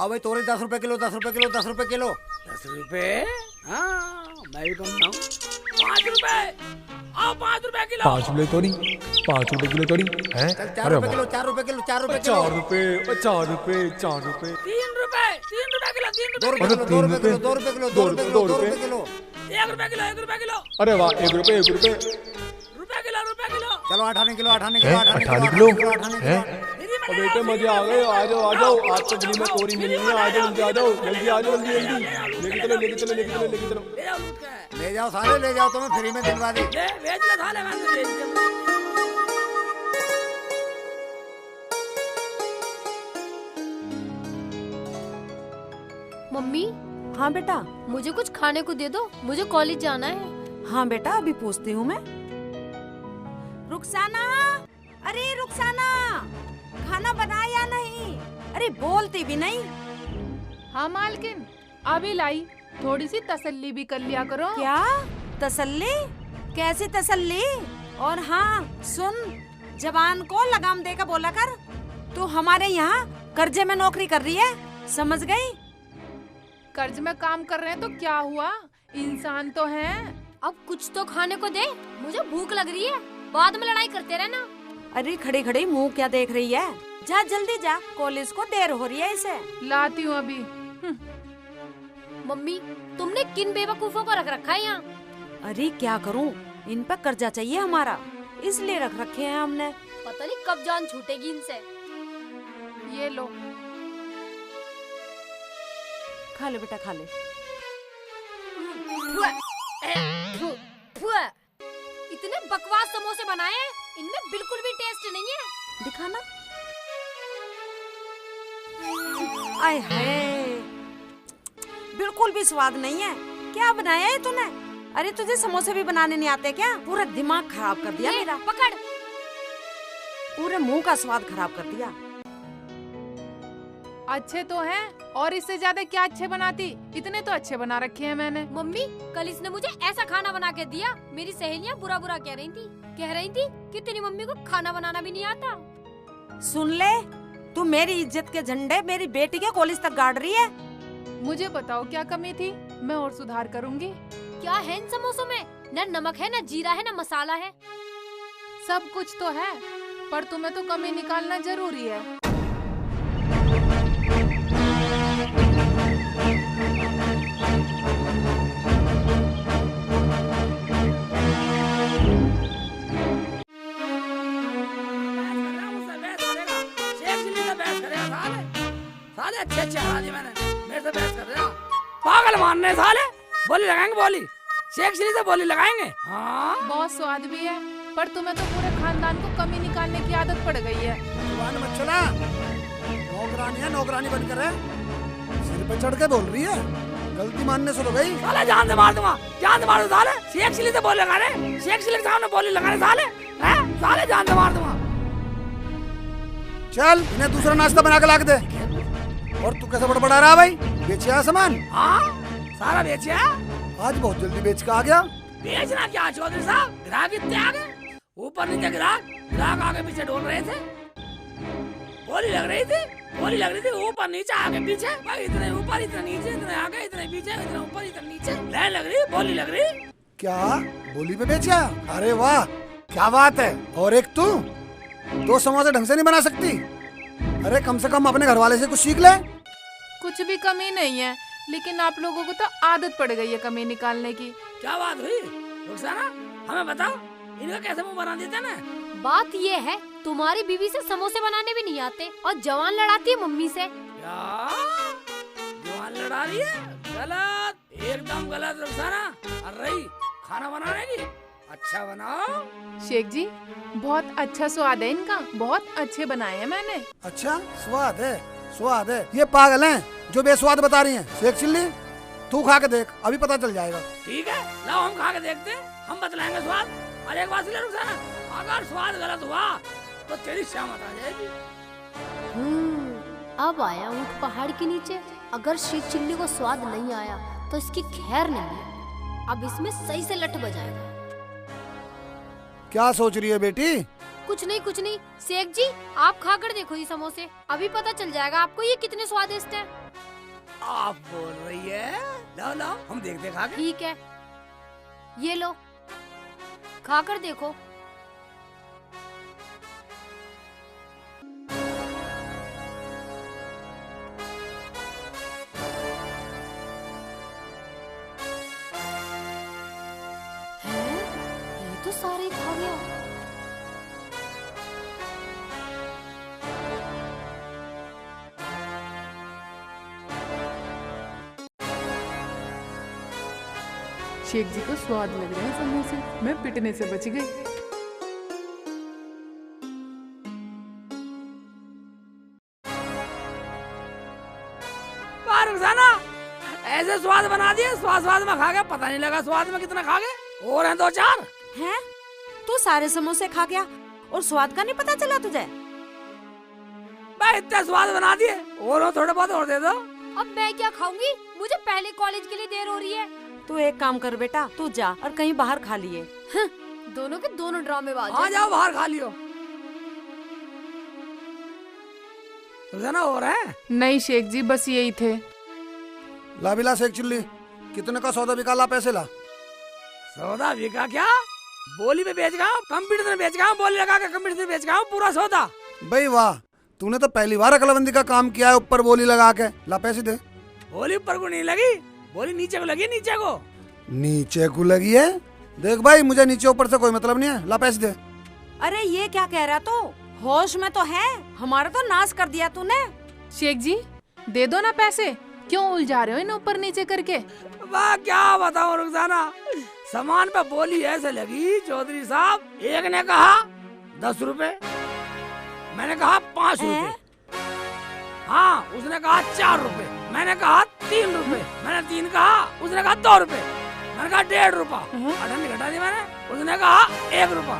लाओ भाई तोरी 10 रुपए किलो, 10 रुपए किलो, 10 रुपए किलो। 10 रुपए? हाँ मैं भी कम लाऊं। 5 रुपए, आओ 5 रुपए किलो। 5 रुपए तोरी, 5 रुपए किलो तोरी है। 4 रुपए किलो, 4 रुपए किलो, 4 रुपए किलो। 4 रुपए, 4 रुपए, 4 रुपए। 3 रुपए, 3 रुपए किलो, 3 रुपए। 2 रुपए किलो, 2 रुपए किलो, 2 रुपए किलो, 2 रुपए किलो, 2 रुपए किलो। 1 रुपए किलो, 1 रुपए किलो। अरे वाह, 1 रुपए, 1 रुपए। रुपए किलो, रुपए किलो। चलो 18 किलो, 18 किलो, 18 किलो 18 है। और बेटे मजे आ गए, आ जाओ आ जाओ। आज तो दिल्ली में तोरी मिलनी है, आ जाओ जल्दी, आ जाओ जल्दी, आ जाओ जल्दी जल्दी। लेके चलो लेके चलो लेके चलो लेके चलो। ले जाओ लूट के। ले जाओ साले, ले जाओ, तुम्हें फ्री में दिलवा दी। ले बेच ले थाले में से बेच दे। मम्मी। हाँ बेटा। मुझे कुछ खाने को दे दो, मुझे कॉलेज जाना है। हाँ बेटा अभी पूछती हूँ मैं। रुखसाना, अरे रुखसाना, खाना बना या नहीं? अरे बोलती भी नहीं। हाँ मालकिन, अभी लाई। थोड़ी सी तसल्ली भी कर लिया करो। क्या तसल्ली? कैसी तसल्ली? और हाँ सुन, जवान को लगाम देकर बोला कर। तू हमारे यहाँ कर्जे में नौकरी कर रही है, समझ गई? कर्ज में काम कर रहे हैं तो क्या हुआ, इंसान तो हैं। अब कुछ तो खाने को दे, मुझे भूख लग रही है। बाद में लड़ाई करते रहना। अरे खड़ी खड़ी मुंह क्या देख रही है? जा जल्दी जा, कॉलेज को देर हो रही है इसे। लाती हूँ अभी। मम्मी, तुमने किन बेवकूफों को रख रखा है यहाँ? अरे क्या करूँ, इन पर कर्जा चाहिए हमारा, इसलिए रख रखे हैं हमने। पता नहीं कब जान छूटेगी इनसे। ये लो, खा ले बेटा खा ले। फुआ, इतने बकवास समोसे बनाए हैं, इनमें बिल्कुल भी टेस्ट नहीं है। दिखाना। आय हाय, बिल्कुल भी स्वाद नहीं है। क्या बनाया है तूने? अरे तुझे समोसे भी बनाने नहीं आते क्या? पूरा दिमाग खराब कर दिया मेरा। पकड़। पूरे मुंह का स्वाद खराब कर दिया। अच्छे तो हैं, और इससे ज्यादा क्या अच्छे बनाती। इतने तो अच्छे बना रखे हैं मैंने। मम्मी, कल इसने मुझे ऐसा खाना बना के दिया, मेरी सहेलियां बुरा बुरा कह रही थी कि तेरी मम्मी को खाना बनाना भी नहीं आता। सुन ले, तू मेरी इज्जत के झंडे मेरी बेटी के कॉलेज तक गाड़ रही है। मुझे बताओ क्या कमी थी, मैं और सुधार करूँगी। क्या है इन समोसों में? न नमक है, न जीरा है, न मसाला है। सब कुछ तो है, पर तुम्हें तो कमी निकालना जरूरी है। साले अच्छे अच्छे हरा दिए मैंने, मेरे से बहस कर रहे हो। पागल मानने साले, बोली लगाएंगे बोली, शेख चिली से बोली लगाएंगे। हाँ बहुत स्वाद भी है, पर तुम्हें तो पूरे खानदान को कमी निकालने की आदत पड़ गई है। जुबान मत चला, नौकरानी है, नौकरानी बनकर है, सिर पे चढ़ के बोल रही है। गलती मानने से तो गई। साले जान से मार दूंगा, जान से मार दूंगा साले। शेख चिली से बोली लगा रहे, शेख चिली के सामने बोली लगा रहे साले, हैं? साले जान से मार दूंगा। चल इन्हें दूसरा नाश्ता बना के ला के दे। और तू कैसे बड़बड़ा रहा भाई? बेचिया सामान? हाँ सारा बेचिया। आज बहुत जल्दी बेच के आ गया। बेचना क्या चौधरी साहब, ग्राहक इतने आ गए, ऊपर नीचे ग्राहक, ग्राहक आगे पीछे डोल रहे थे। बोली लग रही थी, बोली लग रही थी, ऊपर नीचे आगे पीछे, भाई इतने ऊपर इतने नीचे, इतने आगे इतने पीछे, इतने ऊपर इतने नीचे, लाइन लग रही, बोली लग रही। क्या बोली पे बेचा? अरे वाह क्या बात है। और एक तू दो समोसे ढंग से नहीं बना सकती? अरे कम से कम अपने घर वाले से कुछ सीख ले। कुछ भी कमी नहीं है, लेकिन आप लोगों को तो आदत पड़ गई है कमी निकालने की। क्या बात हुई रुखसाना, हमें बताओ, इनका कैसे मुंह बना देते ना? बात ये है, तुम्हारी बीवी से समोसे बनाने भी नहीं आते और जवान लड़ाती है मम्मी से। क्या जवान लड़ा रही है? गलत, एकदम गलत रुखसाना। अरे खाना बनाने की अच्छा बनाओ। शेख जी, बहुत अच्छा स्वाद है इनका, बहुत अच्छे बनाए हैं मैंने। अच्छा स्वाद है, स्वाद है। ये पागल हैं जो बेस्वाद बता रही हैं। शेख चिल्ली तू खा के देख, अभी पता चल जाएगा। ठीक है, लाओ हम खा के देखते हैं, हम बतलाएंगे स्वाद। और एक बात सुन ले रुखसाना, अगर स्वाद गलत हुआ तो तेरी शामत आ जाएगी। अब आया ऊँट पहाड़ के नीचे। अगर शेख चिल्ली को स्वाद नहीं आया तो इसकी खैर नहीं है। अब इसमें सही से लठ बजाएगा। क्या सोच रही है बेटी? कुछ नहीं शेख जी, आप खाकर देखो ये समोसे, अभी पता चल जाएगा आपको ये कितने स्वादिष्ट हैं। बोल रही है? लाओ लाओ हम देखते खा के। ठीक है, ये लो, खाकर देखो। हैं? ये तो सारे खा गया। शेख जी को स्वाद लग रहे हैं समोसे, मैं पिटने से बच गई। वाह रुखसाना, ऐसे स्वाद बना दिए, स्वाद में खा गया, पता नहीं लगा स्वाद में कितना खा गए। और हैं 2-4। हैं? तू सारे समोसे खा गया और स्वाद का नहीं पता चला तुझे? भाई इतना स्वाद बना दिए, और थोड़े बहुत और दे दो। अब मैं क्या खाऊंगी, मुझे पहले कॉलेज के लिए देर हो रही है। तू एक काम कर बेटा, तू जा और कहीं बाहर खा लिए। दोनों के दोनों ड्रामेबाज हाँ जाओ बाहर खा लियो। रुखसाना और है? नहीं शेख जी, बस यही थे। ला बिला शेख चिल्ली, कितने का सौदा बिका, ला पैसे ला। सौदा बिका क्या? बोली पे बेच गया, कंप्यूटर में बेच गया, बोली लगा के कंप्यूटर में बेच गया पूरा सौदा। भाई वाह, तूने तो पहली बार अकलबंदी का काम किया है, ऊपर बोली लगा के। ला पैसे दे। बोली ऊपर को नहीं लगी, बोली नीचे को लगी, नीचे को। नीचे को लगी है? देख भाई, मुझे नीचे ऊपर से कोई मतलब नहीं है, ला पैसे दे। अरे ये क्या कह रहा तू? होश में तो है, हमारा तो नाश कर दिया तूने। शेख जी दे दो ना पैसे, क्यों उलझा रहे हो इन ऊपर नीचे करके? वाह क्या बताऊं रुखसाना, सामान पे बोली ऐसे लगी। चौधरी साहब, एक ने कहा 10 रुपए, मैंने कहा 5 रुपए, हाँ उसने कहा 4 रुपए, मैंने कहा 3 रुपए, मैंने 3 कहा, उसने कहा 2 रुपए, मैंने कहा 1.5 रुपया, अठन्नी घटा दी मैंने। उसने कहा 1 रुपया,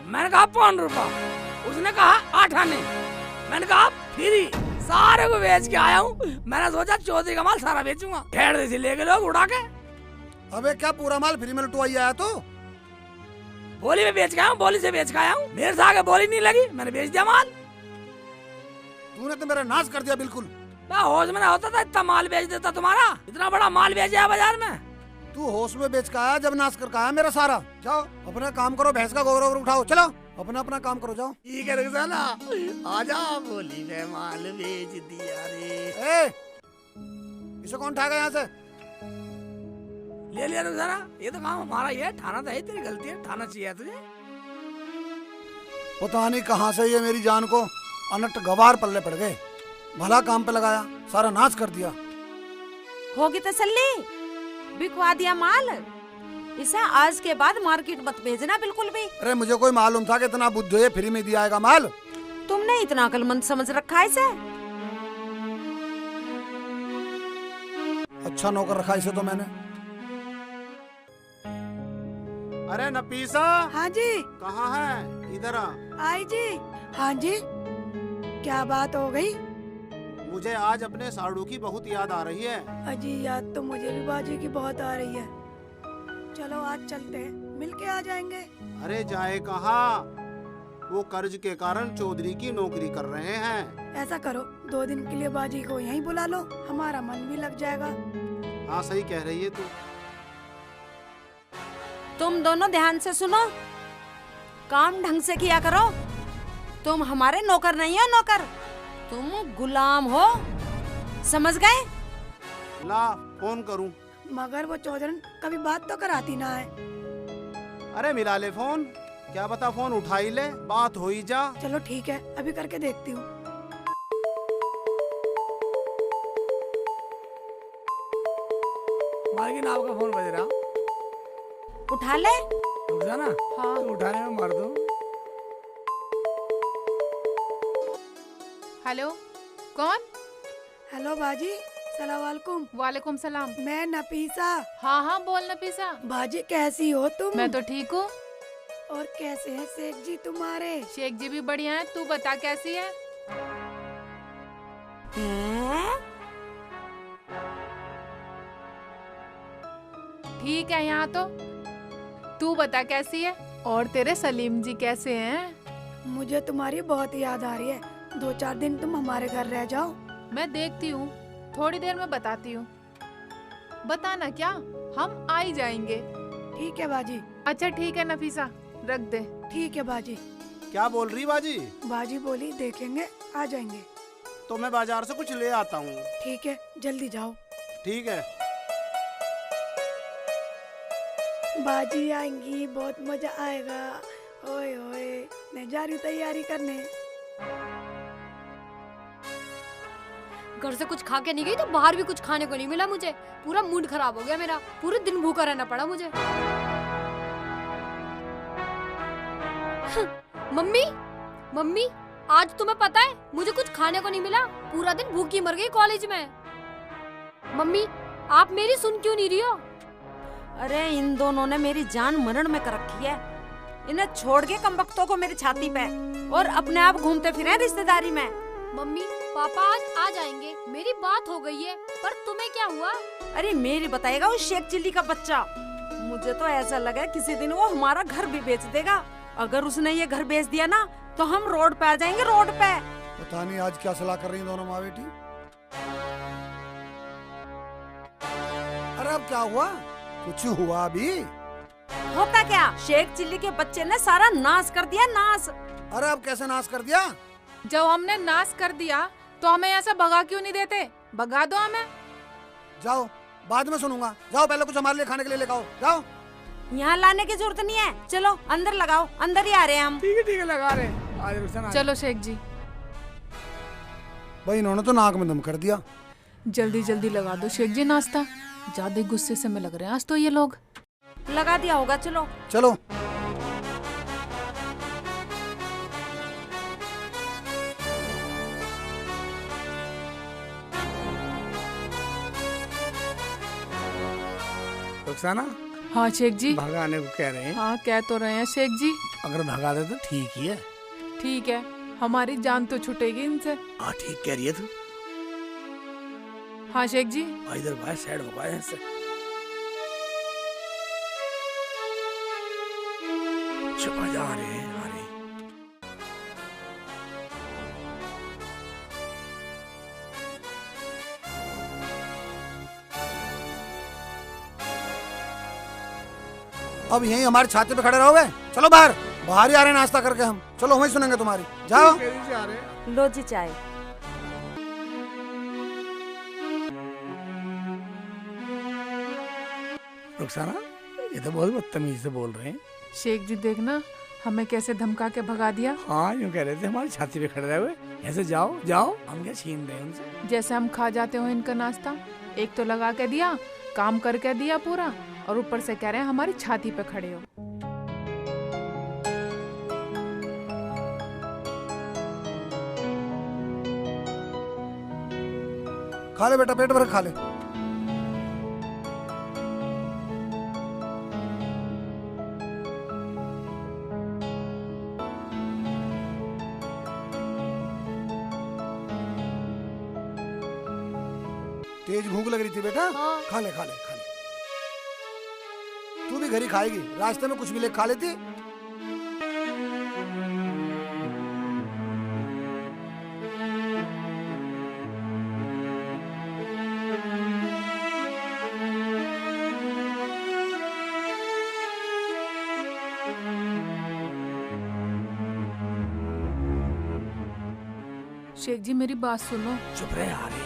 मैंने कहा 5 रुपया, उसने कहा 8 आने, मैंने कहा फ्री। सारे को बेच के आया हूँ, मैंने सोचा चौधरी का माल सारा बेचूंगा। 1.5 देसी ले गए लोग उड़ा के। अबे क्या पूरा माल फ्री में लुटवाई आया तो? बोली में बेच के आया हूँ, बोली से बेच के आया हूँ, मेरे से आगे बोली नहीं लगी, मैंने बेच दिया माल। तूने तो मेरा नाश कर दिया बिल्कुल। होश में ना होता था इतना माल बेच देता तुम्हारा, इतना बड़ा माल बेचा है बाजार में। तू होश में बेच के आया, जब नाश करके आया मेरा सारा। जाओ अपना काम करो, भैंस का गोबर उठाओ, चलो अपना अपना काम करो, जाओ। ठीक है रुखसाना, आजा, बोली में माल बेच दिया रे। ए, इसे कौन उठाएगा यहाँ से? ले लिया रुखसाना, ये तो काम हमारा ही है, ठाना तो है, तेरी गलती है, ठाना चाहिए तुझे। पता नहीं कहाँ से ये मेरी जान को अनट गवार पल्ले पड़ गए। भला काम पे लगाया, सारा नाश कर दिया। होगी तसल्ली, बिकवा दिया माल। इसे आज के बाद मार्केट मत भेजना बिल्कुल भी। अरे मुझे कोई मालूम था कि इतना बुद्धू है, फ्री में दिया आएगा माल। तुमने इतना अकलमंद समझ रखा है इसे। अच्छा नौकर रखा इसे तो मैंने। अरे नफीसा, हाँ जी। कहाँ है? इधर आ। आई जी। हाँ जी, क्या बात हो गई? मुझे आज अपने साड़ू की बहुत याद आ रही है। अजी याद तो मुझे भी बाजी की बहुत आ रही है। चलो आज चलते हैं, मिल के आ जाएंगे। अरे जाए कहाँ, वो कर्ज के कारण चौधरी की नौकरी कर रहे हैं। ऐसा करो, 2 दिन के लिए बाजी को यहीं बुला लो, हमारा मन भी लग जाएगा। हाँ सही कह रही है तू। तुम दोनों ध्यान से सुनो, काम ढंग से किया करो। तुम हमारे नौकर नहीं हो, नौकर तुम गुलाम हो, समझ गए? ला फोन करूं? मगर वो चौधरी कभी बात तो कराती ना है। अरे मिला ले फोन, क्या बता फोन उठा ही ले, बात हो ही जा। चलो ठीक है, अभी करके देखती हूँ। मालकिन आपका फोन बज रहा। उठा ले। रुखसाना, हाँ तो उठाने में मार दो। हेलो, कौन? हेलो बाजी, सलाम वालेकुम। वालेकुम सलाम। मैं नफीसा। हाँ हाँ बोल नफीसा। बाजी कैसी हो तुम? मैं तो ठीक हूँ। और कैसे हैं शेख जी तुम्हारे? शेख जी भी बढ़िया है, तू बता कैसी है? हैं? ठीक है यहाँ तो, तू बता कैसी है? और तेरे सलीम जी कैसे हैं? मुझे तुम्हारी बहुत याद आ रही है, 2-4 दिन तुम हमारे घर रह जाओ। मैं देखती हूँ, थोड़ी देर में बताती हूँ। बताना क्या, हम आ ही जाएंगे। ठीक है बाजी। अच्छा ठीक है नफीसा, रख दे। ठीक है बाजी। क्या बोल रही बाजी? बाजी बोली देखेंगे, आ जाएंगे। तो मैं बाजार से कुछ ले आता हूँ। ठीक है, जल्दी जाओ। ठीक है। बाजी आएंगी, बहुत मजा आएगा। ओए ओए, मैं जा रही तैयारी करने। घर से कुछ खा के नहीं गई तो बाहर भी कुछ खाने को नहीं मिला मुझे। पूरा मूड खराब हो गया मेरा, पूरे दिन भूखा रहना पड़ा मुझे। मम्मी, मम्मी, आज तुम्हें पता है मुझे कुछ खाने को नहीं मिला। पूरा दिन भूखी मर गई कॉलेज में। मम्मी, आप मेरी सुन क्यों नहीं रही हो? अरे इन दोनों ने मेरी जान मरण में कर रखी है। इन्हें छोड़ के कमबख्तों को मेरी छाती पे और अपने आप घूमते फिरे रिश्तेदारी में। मम्मी, पापा आज आ जाएंगे, मेरी बात हो गई है। पर तुम्हें क्या हुआ? अरे मेरी बताएगा उस शेख चिल्ली का बच्चा। मुझे तो ऐसा लगा किसी दिन वो हमारा घर भी बेच देगा। अगर उसने ये घर बेच दिया ना तो हम रोड पे आ जाएंगे, रोड पे। पता नहीं आज क्या सलाह कर रही हैं दोनों माँ बेटी। अरे अब क्या हुआ? कुछ हुआ भी? होता क्या, शेख चिल्ली के बच्चे ने सारा नाश कर दिया, नाश। अरे अब कैसे नाश कर दिया? जब हमने नाश कर दिया तो हमें ऐसा भगा क्यों नहीं देते? भगा दो हमें। जाओ, बाद में सुनूंगा। जाओ, पहले कुछ हमारे लिए खाने के लिए लेकर आओ। जाओ। यहाँ लाने की जरूरत नहीं है, चलो अंदर लगाओ, अंदर ही आ रहे हैं हम। ठीक है लगा रहे। आज रुखसाना चलो शेख जी, भाई इन्होंने तो नाक में दम कर दिया। जल्दी जल्दी लगा दो शेख जी नाश्ता। ज्यादा गुस्से से में लग रहे हैं आज तो ये लोग। लगा दिया होगा, चलो चलो। रुखसाना, हाँ शेख जी। भगाने को कह रहे हैं। हाँ कह तो रहे हैं शेख जी। अगर भगा दे तो ठीक ही है। ठीक है, हमारी जान तो छूटेगी इनसे। हाँ ठीक कह रही है तू। हाँ शेख जी। इधर भाई साइड हो गया इससे। चुप जा रहे हैं। अब यही हमारी छाती पे खड़े रहोगे? चलो बाहर, बाहर ही आ रहे हैं नाश्ता करके हम। चलो वहीं सुनेंगे तुम्हारी। जाओ। लो जी चाय। रुखसाना, ये तो बहुत बदतमीजी से बोल रहे हैं। शेख जी देखना हमें कैसे धमका के भगा दिया। हाँ यूँ कह रहे थे हमारी छाती पे खड़े रहे हुए, ऐसे जाओ जाओ, हम क्या छीन रहे हैं उनसे। जैसे हम खा जाते हो इनका नाश्ता। एक तो लगा के दिया, काम करके दिया पूरा, और ऊपर से कह रहे हैं हमारी छाती पे खड़े हो। खा ले बेटा, पेट भर खा ले। तेज भूख लग रही थी बेटा? हाँ। खा ले खा ले खा ले। तू भी घर ही खाएगी, रास्ते में कुछ भी ले खा लेती। शेख जी मेरी बात सुनो। चुप रहे आ रहे।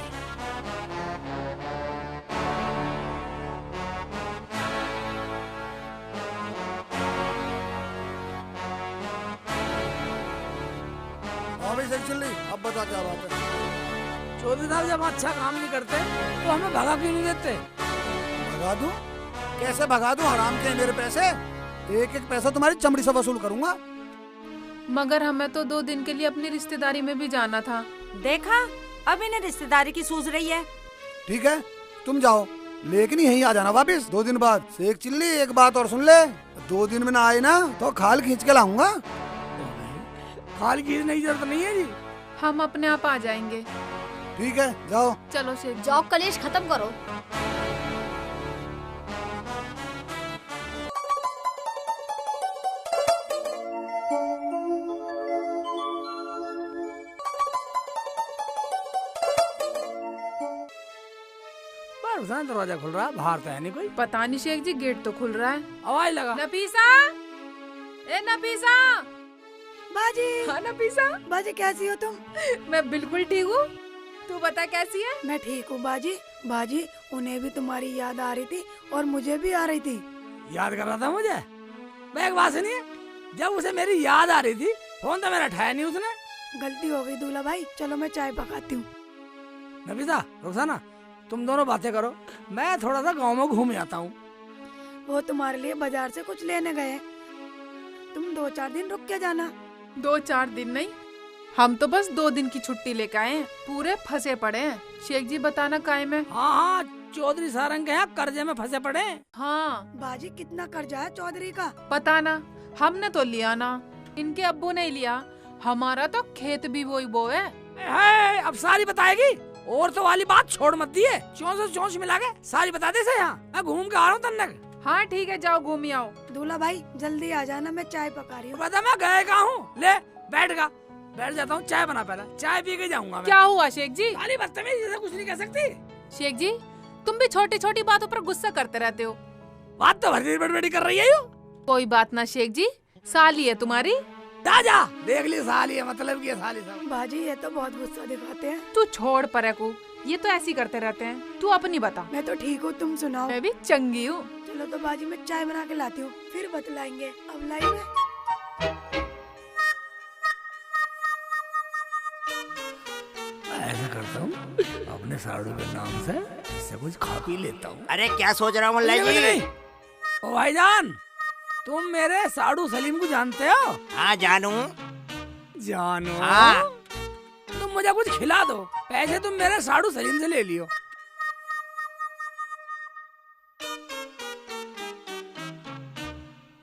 हाँ भाई सही चल रही। अब बता क्या बात है? चौधरी साहब जब अच्छा काम नहीं करते तो हमें भगा क्यों नहीं देते? भगा दूं? कैसे भगा दूं? हराम के हैं मेरे पैसे। एक एक पैसा तुम्हारी चमड़ी से वसूल करूंगा। मगर हमें तो 2 दिन के लिए अपनी रिश्तेदारी में भी जाना था। देखा, अब इन्हें रिश्तेदारी की सूझ रही है। ठीक है तुम जाओ, लेकिन यहीं आ जाना वापिस 2 दिन बाद। शेख चिल्ली एक बात और सुन ले, 2 दिन में ना आए ना तो खाल खींच के लाऊंगा। खाल की नहीं जरूरत नहीं है जी। हम अपने आप आ जाएंगे। ठीक है जाओ। चलो शेख जी। जाओ कलेश खत्म करो। रुखसाना दरवाजा खुल रहा है, बाहर तो है नहीं कोई। पता नहीं शेख जी, गेट तो खुल रहा है। आवाज लगा। नफीसा, ए नफीसा। बाजी। हाँ नफीसा। बाजी कैसी हो तुम? मैं बिल्कुल ठीक हूँ, तू बता कैसी है? मैं ठीक हूँ बाजी। बाजी उन्हें भी तुम्हारी याद आ रही थी और मुझे भी आ रही थी। याद कर रहा था मुझे? मैं एक बात सुनिए, जब उसे मेरी याद आ रही थी फोन तो मेरा उठाया नहीं उसने। गलती हो गई दूल्हा भाई, चलो मैं चाय पकाती हूँ। नफीसा, रुखसाना, तुम दोनों बातें करो, मैं थोड़ा सा गांव में घूम आता हूँ। वो तुम्हारे लिए बाजार से कुछ लेने गए हैं, तुम 2-4 दिन रुक के जाना। 2-4 दिन नहीं, हम तो बस 2 दिन की छुट्टी लेके आए हैं, पूरे फंसे पड़े हैं। शेख जी बताना काय में? हाँ हाँ, चौधरी सारंग के यहाँ कर्जे में फंसे पड़े हैं। हाँ बाजी कितना कर्जा है चौधरी का? पता ना, हमने तो लिया ना, इनके अब्बू ने लिया। हमारा तो खेत भी वही वो है। अब सारी बताएगी? और तो वाली बात छोड़ मत दिए, चौंस से चौंस मिला के सारी बता दे से यहाँ। मैं घूम के आ रहा हूँ तन्नक। हाँ ठीक है, जाओ घूम ही आओ। दूल्हा भाई जल्दी आ जाना, मैं चाय पका रही हूँ। पता मैं गए कहाँ हूँ? ले बैठ जाता हूँ, चाय बना, पहले चाय पी के जाऊंगा मैं। क्या हुआ शेख जी? खाली बदतमीजी से कुछ नहीं कह सकती। शेख जी तुम भी छोटी छोटी बातों पर गुस्सा करते रहते हो। बात तो भरी बड़ी कर रही है यू। कोई बात ना शेख जी, साली है तुम्हारी। जा देख ली साली है, मतलब की साली साहब। बाजी ये तो बहुत गुस्सा दिखाते हैं। तू छोड़ परे को, ये तो ऐसी करते रहते हैं। तू अपनी बता। मैं तो ठीक हूँ, तुम सुनाओ। मैं भी चंगी हूँ। चलो तो बाजी मैं चाय बना के लाती हूँ, फिर बतलाएंगे। अब लाई में ऐसा करता हूँ, अपने साड़ू के नाम से इससे कुछ खा पी लेता हूँ। अरे क्या सोच रहा हूँ मुल्ला जी? ओ भाईजान, तुम मेरे साड़ू सलीम को जानते हो? हाँ जानू। जानो? हाँ। तुम मुझे कुछ खिला दो, पैसे तुम मेरे साड़ू सलीम से ले लियो।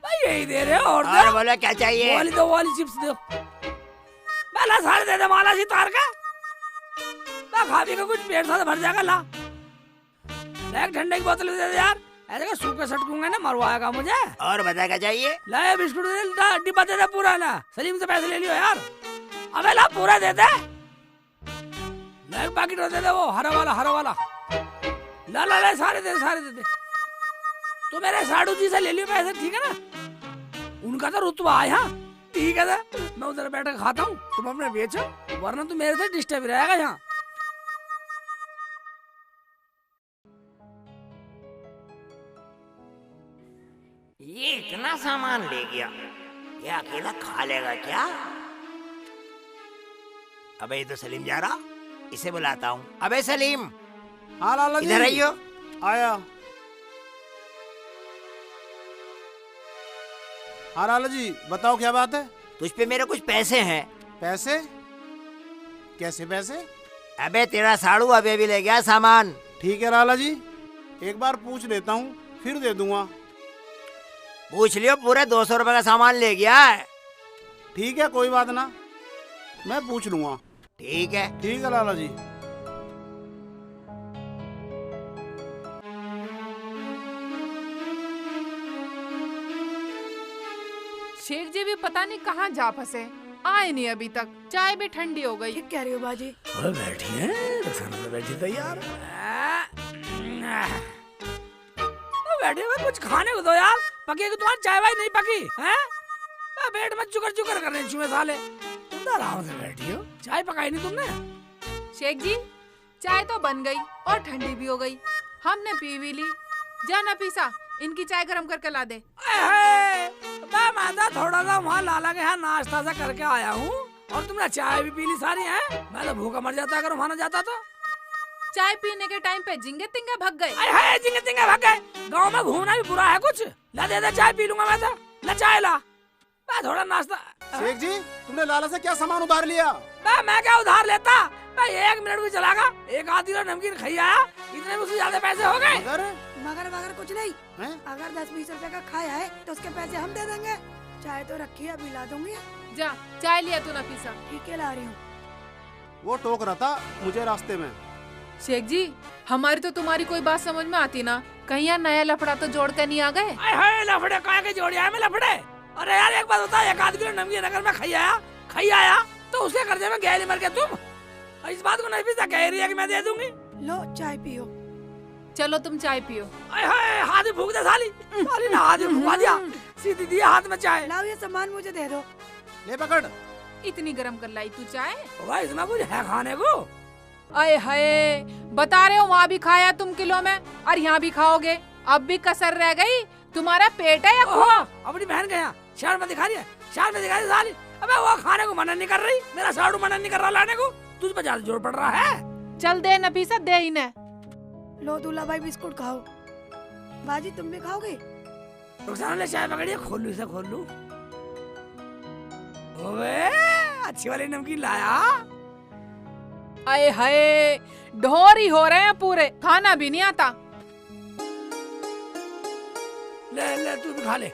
भाई यही दे रहे हो? और बोलो क्या चाहिए? वो वाली चिप्स दो। पहला सारे दे दे माला सी तार का। खा पी का कुछ पेट सा भर जाएगा। ला एक ठंडे की बोतल दे दे यार, ऐसे का सूखे सटकूंगा ना, मरवाएगा मुझे। और बता क्या चाहिए? ला बिस्कुट दे, डिब्बा दे दे पूरा ना। सलीम से पैसे ले लियो यार। अबे ला पूरा दे दे। ला एक पैकेट दे दे, वो हरा वाला। ला सारे दे दे। तो मेरे साड़ू जी से ले लियो पैसे, ठीक है ना? उनका तो रुतबा है। हाँ ठीक है, मैं उधर बैठ कर खाता हूँ, तुम अपने बेचो, वरना तू मेरे से डिस्टर्ब रहेगा यहाँ। ये इतना सामान ले गया, ये अकेला खा लेगा क्या? अबे ये तो सलीम जा रहा, इसे बुलाता हूँ। अबे सलीम। हाँ लाला जी। इधर आइयो। आया। हाँ लाला जी बताओ क्या बात है? तुझ पे मेरे कुछ पैसे हैं। पैसे? कैसे पैसे? अबे तेरा साड़ू अबे भी ले गया सामान। ठीक है लाला जी, एक बार पूछ लेता हूँ, फिर दे दूंगा। पूछ लियो, पूरे 200 रुपए का सामान ले गया है। ठीक है कोई बात ना, मैं पूछ लूंगा। ठीक है। ठीक है लाला जी। शेख जी भी पता नहीं कहाँ जा फंसे, आए नहीं अभी तक। चाय भी ठंडी हो गई। ठीक कह रही हो बाजी। बैठी है, रसाना तो बैठी तैयार। बैठे हुए कुछ खाने को दो यार, पकी तुम्हारी चाय वाय नहीं पकी है? पेट में चुकर करने चूहे साले। तुम तो आराम से बैठी हो, चाय पकाई नहीं तुमने? शेख जी चाय तो बन गई और ठंडी भी हो गई, हमने पी भी ली। जा नफीसा, इनकी चाय गरम करके ला दे। मैं तो थोड़ा सा वहाँ लाला के यहाँ नाश्ता सा करके आया हूँ और तुमने चाय भी पी ली सारी है। मैं तो भूखा मर जाता अगर वहाँ न जाता तो। चाय पीने के टाइम पे जिंगे तिंगे भग गए। जिंगे तिंगे भग गए। गाँव में घूमना भी बुरा है कुछ। ला दे दे, चाय पी लूंगा मैं तो। ला चाय ला, मैं थोड़ा नाश्ता। शेख जी तुमने लाला से क्या सामान उधार लिया? मैं क्या उधार लेता? मैं 1 मिनट भी चलागा, एक आधी किलो नमकीन खाई आया, इतने में उससे ज्यादा पैसे हो गए। मगर कुछ नहीं है? अगर 10-20 रुपए का खाया है तो उसके पैसे हम दे देंगे। चाय तो रखी है, अभी ला दूंगी। जा चाय लिया तू नफीसा। ठीक है ला रही हूँ। वो टोक रहा था मुझे रास्ते में। शेख जी हमारी तो तुम्हारी कोई बात समझ में आती ना, कहीं यार नया लफड़ा तो जोड़ कर नहीं आ गए? लफड़े कहा के जोड़िया है मैं लफड़े? अरे यार एक बात बता, 1 आध किलो नमकीन अगर मैं खाई आया तो उसके कर्जे में गहरी मर के तुम। इस बात को नहीं पीता, कह रही है कि मैं दे दूंगी। लो चाय पियो। चलो तुम चाय पियो। अरे हाय, हाथ में फूक दे साली। साली ने हाथ में फूका दिया, सीधी दिया हाथ में चाय। लाओ ये सामान मुझे दे दो। ले पकड़। इतनी गरम कर लाई तू चाय। भाई इसमें कुछ है खाने को? अरे हाय, बता रहे हो वहाँ भी खाया तुम किलो में और यहाँ भी खाओगे। अब भी कसर रह गई। तुम्हारा पेट है या ओहो, अपनी बहन गया शर्म दिखा रही है, शर्म दिखा रही है साली। अबे वो खाने को मना नहीं कर रही, मेरा साड़ू मना नहीं कर रहा लाने को, तुझ पे ज्यादा जोर पड़ रहा है। चल दे नफीसा, दे इन्हें। लो दूल्हा भाई बिस्कुट खाओ। बाजी तुम भी खाओगे? रुखसाना ले चाय पकड़िए, खोल लूं इसे, खोल लूं। ओए अच्छी वाली नमकीन लाया। अरे हाय, ढोरी हो रहे हैं पूरे, खाना भी नहीं आता। ले ले तू भी खा ले।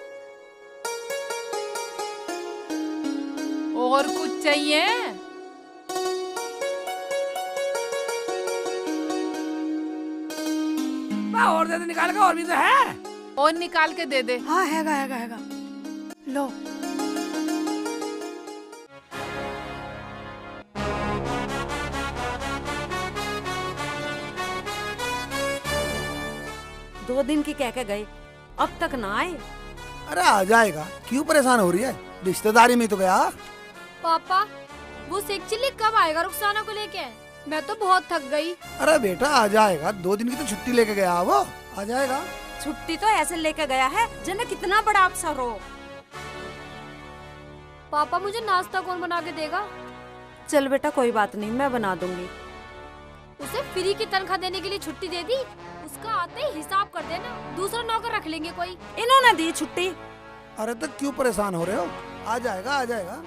और कुछ चाहिए? और दे दे निकाल के, और भी तो है। और निकाल के दे दे। हाँ हैगा हैगा हैगा। लो। दो दिन की कह के गए, अब तक ना आए। अरे आ जाएगा, क्यों परेशान हो रही है? रिश्तेदारी में तो गया। पापा वो शेख चिल्ली कब आएगा रुखसाना को लेके? मैं तो बहुत थक गई। अरे बेटा आ जाएगा, 2 दिन की तो छुट्टी लेके गया वो, आ जाएगा। छुट्टी तो ऐसे लेके गया है जने कितना बड़ा अफसर हो। पापा मुझे नाश्ता कौन बना के देगा? चल बेटा कोई बात नहीं, मैं बना दूंगी। उसे फ्री की तनख्वाह देने के लिए छुट्टी दे दी, उसका आते ही हिसाब कर देना, दूसरा नौकर रख लेंगे कोई। इन्होंने दी छुट्टी। अरे तो क्यों परेशान हो रहे हो? आ जाएगा आ जाएगा।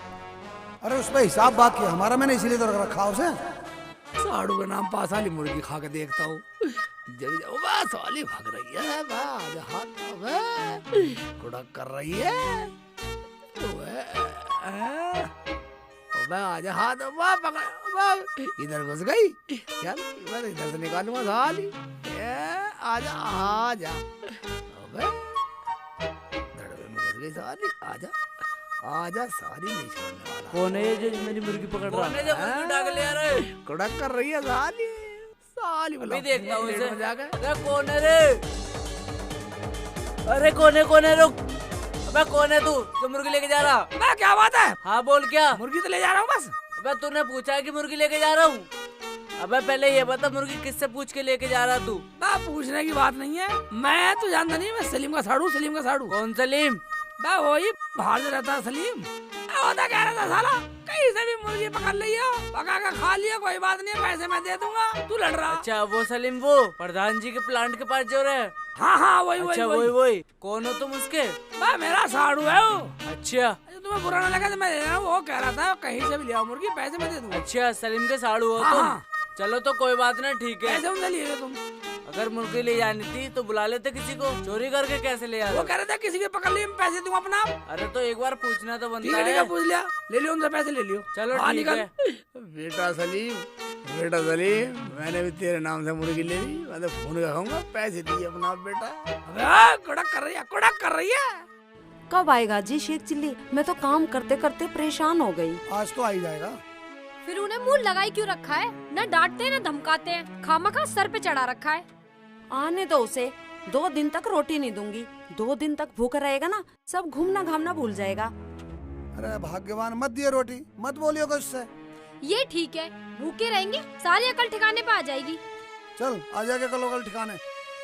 अरे उस पर हिसाब बाकी है हमारा, मैंने इसीलिए तो रखा उसे। साड़ू का नाम पास वाली मुर्गी खा के देखता हूँ। जब बस वाली भाग रही है, आज हाथ में कुड़क कर रही है। आज हाथ पकड़, इधर घुस गई। चल मैं इधर से निकालूंगा साली। आजा आजा, धड़वे में घुस गई साली। आजा आजा, सारी नहीं छोड़ने वाला। कौन है ये जो मेरी मुर्गी पकड़ रहा है? कुड़क कर रही है साली। साली मैं देखता हूँ इसे। जाकर अरे कौन है रे? अरे कौन है रुक। अबे कौन है तू जो मुर्गी लेके जा रहा? मैं क्या बात है? हाँ बोल क्या? मुर्गी तो ले जा रहा हूँ बस। अबे तूने पूछा कि मुर्गी लेके जा रहा हूँ? अबे पहले ये बता मुर्गी किससे पूछ के लेके जा रहा तू? बा पूछने की बात नहीं है, मैं तो जानता नहीं, मैं सलीम का साड़ू, सलीम का साड़ू। कौन सलीम? बा वही बाहर से रहता है सलीम। होता कह रहा था साला, कहीं से भी मुर्गी पकड़ लिया, पका कर खा लिया, कोई बात नहीं, पैसे मैं दे दूंगा, तू लड़ रहा। अच्छा वो सलीम, वो प्रधान जी के प्लांट के पास जो रहे? हाँ हाँ वही अच्छा वही वही। कौन हो तुम उसके? बा मेरा साड़ू है वो। अच्छा तुम्हें बुरा ना लगा तो मैं दे रहा हूँ। वो कह रहा था कहीं से भी लिया मुर्गी, पैसे मैं दे दूंगा। अच्छा सलीम के साड़ू हो तुम? हाँ। चलो तो कोई बात नहीं, ठीक है। पैसे उनसे लिए तुम? अगर मुर्गी ले जानी थी तो बुला लेते किसी को, चोरी करके कैसे ले आते? वो कह रहे थे किसी के पकड़ लिए पैसे दूंगा अपना। अरे तो एक बार पूछना तो बनता ठीक है। है पूछ लिया, ले लियो उनसे पैसे ले लियो। चलो हाँ, ठीक निकल। है। बेटा सलीम, मैंने भी तेरे नाम से मुर्गी ले ली, मैं तो फोन खाऊंगा, पैसे दिए अपना बेटा। अबे कुड़क कर रही है। कब आएगा जी शेख चिल्ली? मैं तो काम करते करते परेशान हो गई। आज तो आ ही जाएगा। फिर उन्हें मुंह लगाई क्यों रखा है? न डांटते न धमकाते हैं, खामखा सर पे चढ़ा रखा है। आने दो उसे, 2 दिन तक रोटी नहीं दूंगी। 2 दिन तक भूखा रहेगा ना, सब घूमना घामना भूल जाएगा। अरे भाग्यवान, मत दिए रोटी, मत बोलियो उससे। ये ठीक है, भूखे रहेंगे सारी अकल ठिकाने पे आ जाएगी। चल आ जाएगा कल ठिकाने,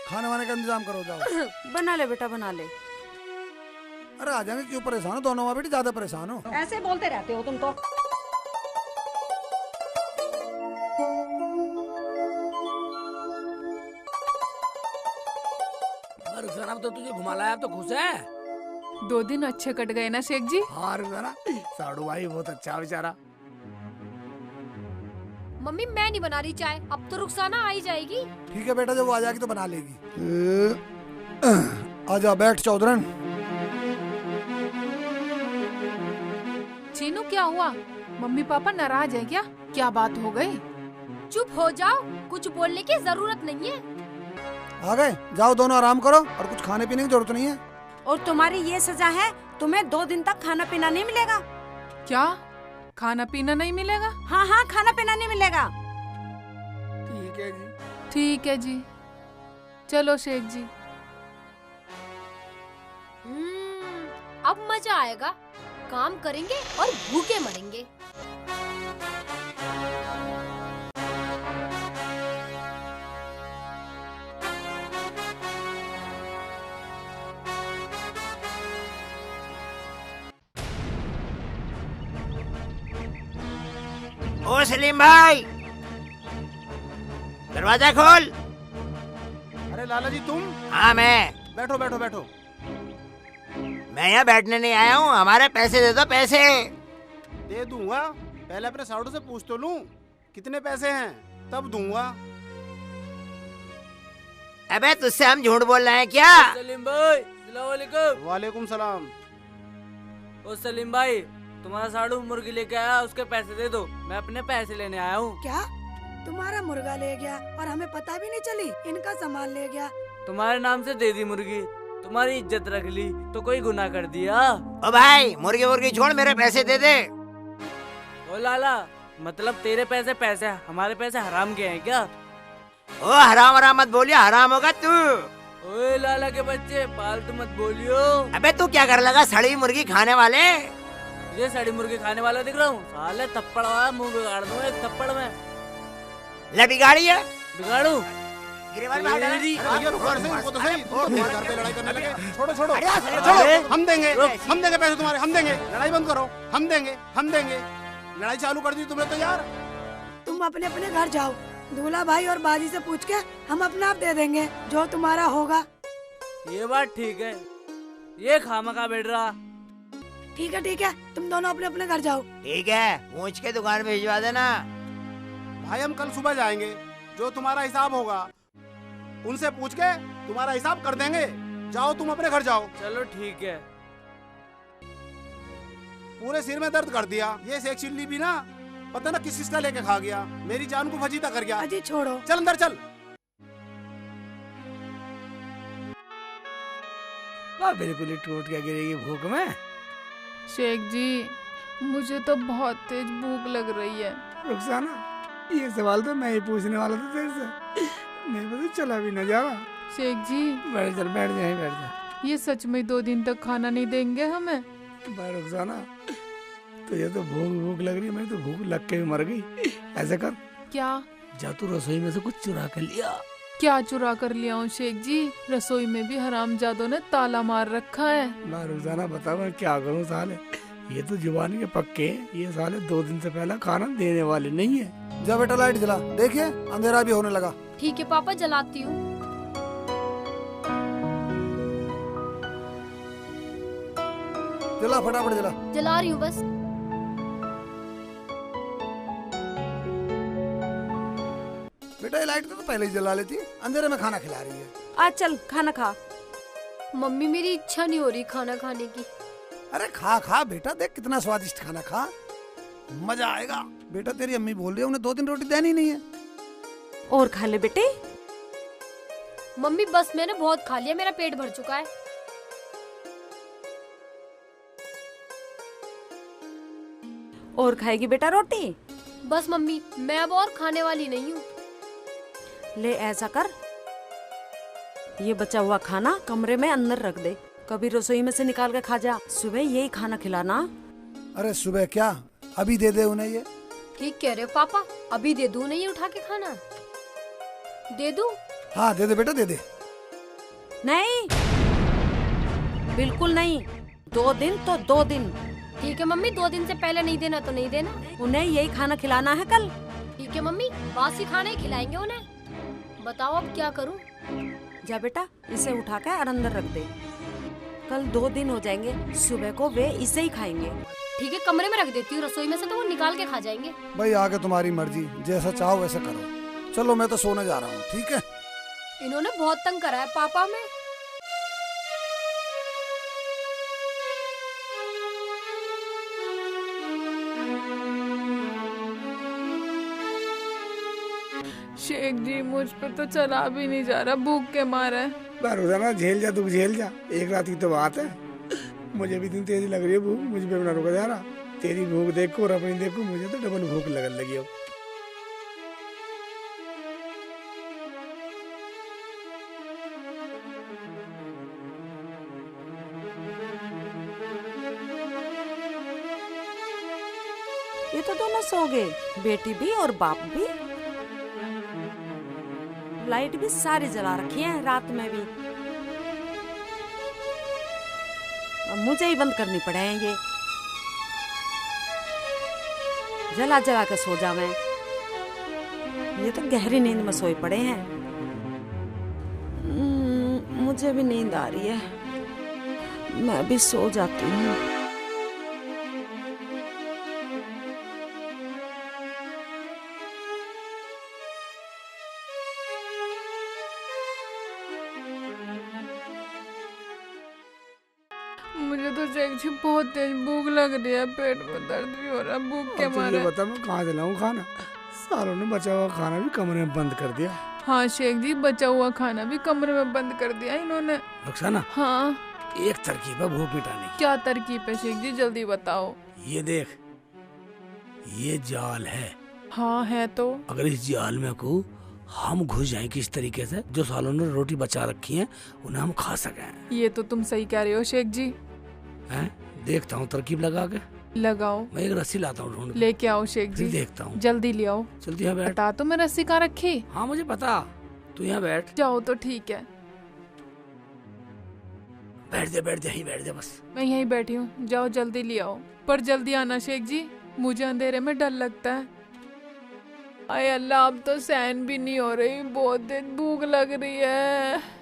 खाने वाने का इंतजाम करो जाओ। बना ले बेटा बना ले। अरे आ जाएंगे, क्यों परेशान हो दोनों माँ बेटी? ज्यादा परेशान हो? ऐसे बोलते रहते हो तुम तो। रुखसाना तो तुझे घुमा लाया, अब तो खुश है। 2 दिन अच्छे कट गए ना शेख जी? हाँ रुखसाना, साड़ू भाई बहुत अच्छा बेचारा। मम्मी मैं नहीं बना रही चाय, अब तो रुखसाना आ ही जाएगी। ठीक है बेटा, जब वो आ जाएगी तो बना लेगी। आजा बैठ चौधरन। चीनू क्या हुआ? मम्मी पापा नाराज है क्या? क्या बात हो गई? चुप हो जाओ, कुछ बोलने की जरूरत नहीं है। आ गए, जाओ दोनों आराम करो, और कुछ खाने पीने की जरूरत नहीं है। और तुम्हारी ये सजा है, तुम्हें 2 दिन तक खाना पीना नहीं मिलेगा। क्या खाना पीना नहीं मिलेगा? हाँ हाँ खाना पीना नहीं मिलेगा। ठीक है जी। ठीक है जी, चलो शेख जी। अब मजा आएगा, काम करेंगे और भूखे मरेंगे। ओ सलीम भाई, दरवाजा खोल। अरे लाला जी तुम? हाँ मैं। बैठो बैठो बैठो। मैं यहाँ बैठने नहीं आया हूँ, हमारे पैसे दे दो, पैसे। दे दूंगा, पहले अपने साउंड से पूछ तो लूं कितने पैसे हैं, तब दूंगा। अबे तुझसे हम झूठ बोल रहे हैं क्या? सलीम भाई, अस्सलाम वालेकुम। वालेकुम सलाम। ओ सलीम भाई, तुम्हारा साड़ू मुर्गी लेके आया, उसके पैसे दे दो, मैं अपने पैसे लेने आया हूँ। क्या तुम्हारा मुर्गा ले गया और हमें पता भी नहीं चली? इनका सामान ले गया। तुम्हारे नाम से दे दी मुर्गी, तुम्हारी इज्जत रख ली तो कोई गुनाह कर दिया? ओ भाई, मुर्गी मुर्गी छोड़, मेरे पैसे दे दे। ओ लाला, मतलब तेरे पैसे पैसे, हमारे पैसे हराम के हैं क्या? ओ हराम हराम मत बोलियो, हराम होगा तू। ओए लाला के बच्चे, फालतू मत बोलियो। अबे तू क्या कर लगा सड़ी मुर्गी खाने वाले? ये सड़ी मुर्गी खाने वाला दिख रहा हूँ? साले थप्पड़ वाला मुंह बिगाड़ दूंगा एक थप्पड़ में। ले बिगाड़ी है? बिगाड़ू? गिरवाल में हाथ डाला। छोड़ो छोड़ो छोड़ो, हम देंगे पैसे तुम्हारे, हम देंगे। लड़ाई बंद करो, हम देंगे। लड़ाई चालू कर दी तुमने तो यार। तुम अपने अपने घर जाओ, दूल्हा भाई और बाजी से पूछ के हम अपना आप दे देंगे जो तुम्हारा होगा। ये बात ठीक है, ये खामखा बैठ रहा। ठीक है, तुम दोनों अपने अपने घर जाओ। ठीक है, पूछ के दुकान पे भिजवा देना। भाई हम कल सुबह जाएंगे, जो तुम्हारा हिसाब होगा उनसे पूछ के तुम्हारा हिसाब कर देंगे। जाओ तुम अपने घर जाओ। चलो ठीक है। पूरे सिर में दर्द कर दिया, ये शेख चिल्ली भी ना पता ना किस चीज का लेके खा गया, मेरी जान को फजीता कर गया। अजी छोड़ो, चल अंदर चल। बिल्कुल ही टूट के गिरेगी भूख में। शेख जी, मुझे तो बहुत तेज भूख लग रही है। रुखसाना, ये सवाल तो मैं ही पूछने वाला था तेरे से, नहीं पता चला भी न जा रहा। शेख जी, बैठ जा। ये सच में 2 दिन तक खाना नहीं देंगे हमें? रुखसाना, तुझे तो भूख लग रही है, मैं तो भूख लग के भी मर गई। ऐसा कर, क्या? जा तू रसोई में से कुछ चुरा कर लिया। क्या चुरा कर लिया हूँ शेख जी? रसोई में भी हरामजादों ने ताला मार रखा है। रुखसाना बता, मैं क्या करूँ साले, ये तो जुबान के पक्के हैं, ये साले 2 दिन से पहला खाना देने वाले नहीं है। जा बेटा लाइट जला, देखिए अंधेरा भी होने लगा। ठीक है पापा, जलाती हूँ। जला फटाफट जला। जला रही हूँ बस। बेटा ये लाइट तो पहले ही जला लेती, अंधेरे में खाना खिला रही है। आज चल खाना खा। मम्मी मेरी इच्छा नहीं हो रही खाना खाने की। अरे खा बेटा, देख कितना स्वादिष्ट खाना, खा मजा आएगा। बेटा तेरी अम्मी बोल रही है उन्हें 2 दिन रोटी देनी नहीं है। और खा ले बेटे। मम्मी बस मैंने बहुत खा लिया, मेरा पेट भर चुका है। और खाएगी बेटा रोटी? बस मम्मी, मैं अब और खाने वाली नहीं हूँ। ले ऐसा कर, ये बचा हुआ खाना कमरे में अंदर रख दे, कभी रसोई में से निकाल के खा जा। सुबह यही खाना खिलाना। अरे सुबह क्या, अभी दे दे उन्हें ये। ठीक कह रहे हो पापा, अभी दे दूं नहीं उठा के खाना? दे दूं? हाँ दे दे बेटा, दे दे। नहीं, बिल्कुल नहीं। 2 दिन तो 2 दिन। ठीक है मम्मी, 2 दिन से पहले नहीं देना तो नहीं देना। उन्हें यही खाना खिलाना है कल। ठीक है मम्मी, बासी खाना ही खिलाएंगे उन्हें। बताओ अब क्या करूं? जा बेटा, इसे उठा के और अंदर रख दे। कल 2 दिन हो जाएंगे, सुबह को वे इसे ही खाएंगे। ठीक है, कमरे में रख देती हूँ, रसोई में से तो वो निकाल के खा जाएंगे। भाई आगे तुम्हारी मर्जी, जैसा चाहो वैसे करो। चलो मैं तो सोने जा रहा हूँ, ठीक है? इन्होंने बहुत तंग करा है पापा में। शेख जी, मुझ पे तो चला भी नहीं जा रहा, भूख के मारे। रोजाना झेल जा, तू झेल जा, एक रात की तो बात है। मुझे भी इतनी तेजी लग रही है भूख, मुझे पे ना रुका जा रहा। तेरी भूख देखो और अपनी देखो, मुझे तो डबल भूख लगने लगी अब। तो दोनों सो गए, बेटी भी और बाप भी। लाइट भी सारी जला रखी है रात में भी। अब मुझे ही बंद करनी पड़ेंगे। जला जला के सो जावे। ये तो गहरी नींद में सोए पड़े हैं। मुझे भी नींद आ रही है, मैं भी सो जाती हूँ। मुझे तो शेख जी बहुत तेज भूख लग रही है, पेट में दर्द भी हो रहा है भूख के मारे। ये बता मैं कहाँ दिलाऊं खाना? सालों ने बचा हुआ खाना भी कमरे में बंद कर दिया। हाँ शेख जी, बचा हुआ खाना भी कमरे में बंद कर दिया इन्होंने। रुखसाना, हाँ एक तरकीब है भूख मिटाने की। क्या तरकीब है शेख जी, जल्दी बताओ। ये देख, ये जाल है। हाँ है तो। अगर इस जाल में को हम घुस जाएं किस तरीके से, जो सालों ने रोटी बचा रखी है उन्हें हम खा सकें। ये तो तुम सही कह रहे हो शेख जी। हैं? देखता हूँ तरकीब लगा के। लगाओ। मैं एक रस्सी लाता हूँ ढूंढ के। लेके आओ शेख जी। देखता हूँ। जल्दी ले आओ। जल्दी यहाँ बैठ। बता तो मैं रस्सी कहाँ रखी। हाँ मुझे पता, तू यहाँ बैठ। जाओ तो ठीक है। बैठ जा यहीं बैठ जा बस। मैं यहीं बैठी हूँ, जाओ जल्दी ले आओ। पर जल्दी आना शेख जी, मुझे अंधेरे में डर लगता है। अरे अल्लाह, अब तो सहन भी नहीं हो रही, बहुत देर भूख लग रही है।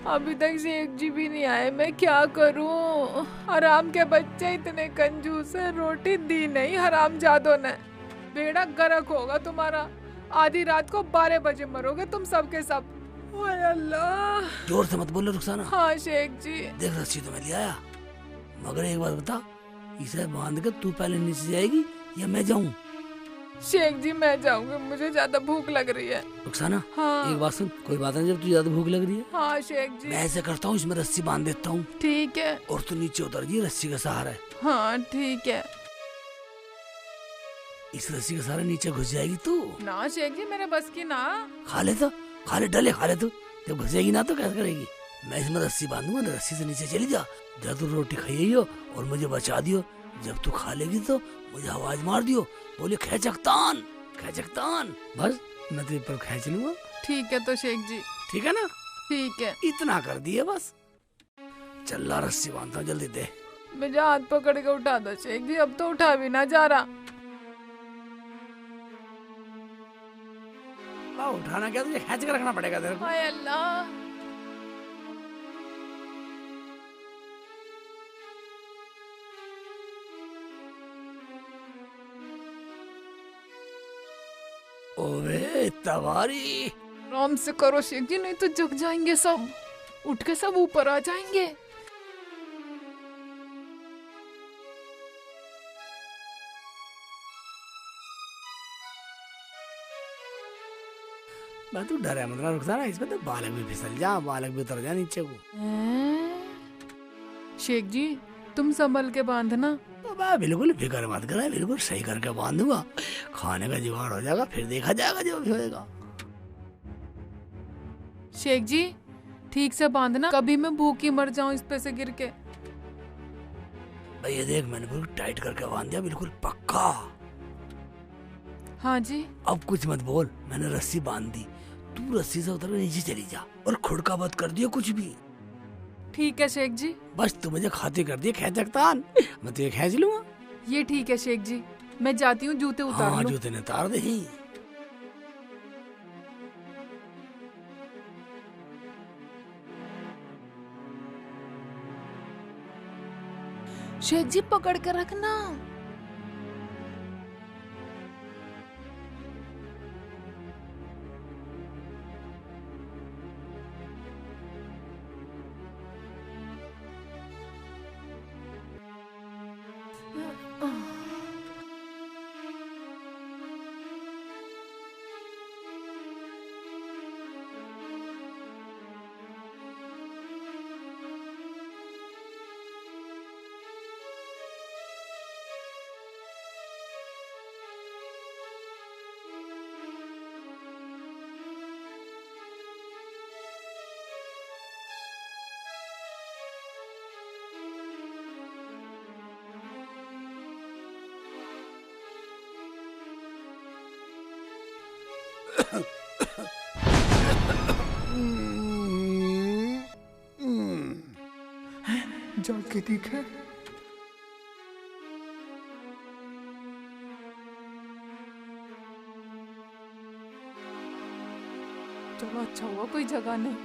अभी तक शेख जी भी नहीं आए, मैं क्या करूं? हराम के बच्चे इतने कंजूस है, रोटी दी नहीं हराम जादो ने। बेड़ा गर्क होगा तुम्हारा, आधी रात को 12 बजे मरोगे तुम सब के सब। ओए अल्लाह। जोर से मत बोलो रुखसाना। हाँ शेख जी। देख रस्सी तो मैं ले आया, मगर एक बात बता, इसे बांध के तू पहले नीचे जाएगी या मैं जाऊं? शेख जी मैं जाऊंगी, मुझे ज्यादा भूख लग रही है। रुखसाना, हाँ। एक बात सुन, कोई बात नहीं, जब तुझे ज्यादा भूख लग रही है हाँ शेख जी। मैं ऐसे करता हूँ, इसमें रस्सी बांध देता हूँ। ठीक है। और तू नीचे उतर जी, रस्सी का सहारा है। हाँ ठीक है। इस रस्सी के सहारे नीचे घुस जाएगी तू। ना शेख जी, मेरे बस की ना। खा ले तो, खा ले, डले खा ले तू। जब घुसेगी ना तो कैसे करेगी? मैं इसमें रस्सी बांधूंगा ना, रस्सी से नीचे चली जा, जब तू रोटी खाई हो और मुझे बचा दियो। जब तू खा लेगी तो मुझे आवाज मार दियो, बोले खैचकतान खैचकतान। बस मैं तेरे पर खींच लूंगा। ठीक है तो शेख जी। ठीक है ना? ठीक है। इतना कर दिए बस। चल ला, रस्सी बांधता हूँ, जल्दी दे। मुझे हाथ पकड़ के उठा दो शेख जी, अब तो उठा भी ना जा रहा। उठाना क्या, तुझे खींच के रखना पड़ेगा तेरे को। हाय अल्लाह। ओए तवारी, आराम से करो शेख जी, नहीं तो जग जाएंगे सब, उठ के सब ऊपर आ जाएंगे। मैं तो डरा मत रहा, रुकता ना, इसमें तो बालक भी फिसल जा, बालक भी उतर जा नीचे को। शेख जी तुम संभल के बांधना। तो मैं बिल्कुल फिक्र मत कर, बिल्कुल सही करके बांधूंगा। खाने का जुगाड़ हो जाएगा, फिर देखा जाएगा जो भी होएगा। शेख जी ठीक से बांधना, कभी मैं भूखी मर जाऊं इस पे से गिर के। भाई ये देख, मैंने बिल्कुल टाइट करके बांध दिया, बिल्कुल पक्का। हाँ जी। अब कुछ मत बोल, मैंने रस्सी बांध दी, तू रस्सी से उतर के नीचे चली जा और खुड़का मत कर दियो कुछ भी। ठीक है शेख जी। बस तू मुझे खाती कर दिए खैचकतान, मैं तुझे खींच लूंगा। ये ठीक है शेख जी, मैं जाती हूँ, जूते उतार हाँ लूं। जूते ने उतार दे। शेख जी पकड़ के रखना। जाके देखा। चलो अच्छा हुआ कोई जगह नहीं।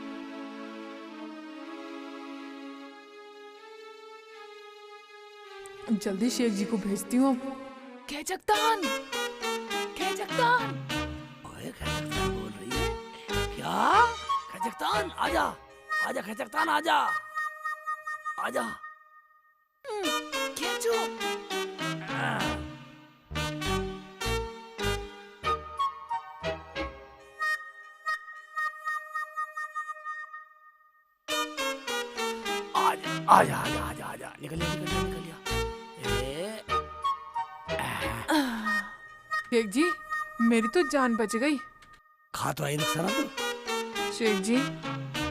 जल्दी शेख जी को भेजती हूँ। खैचकतान, खैचकतान। ओए खचकतान बोल रही है क्या? खचकतान आजा, आजा खचकतान आजा, आजा। खींचो। आजा आजा आजा आजा, निकलिया निकलिया निकलिया। शेख जी मेरी तो जान बच गई। खा तो आई नुकसान तो। शेख जी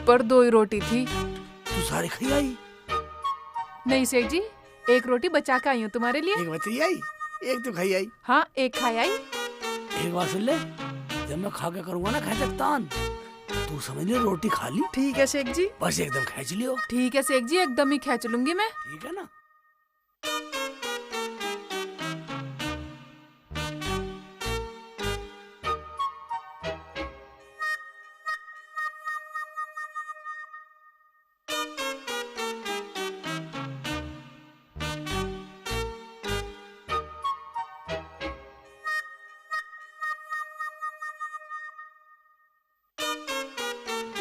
पर 2 ही रोटी थी। तू सारी खाई आई? नहीं शेख जी, 1 रोटी बचा के आई हूँ तुम्हारे लिए। एक बची आई, एक तो खाई आई। हाँ 1 खाई आई। एक बात सुन ले, जब मैं खा के करूंगा ना खैचकतान, तू समझ ले रोटी खा ली। ठीक है शेख जी। बस एकदम खींच लियो। ठीक है शेख जी, एकदम ही खींच लूंगी मैं। ठीक है ना?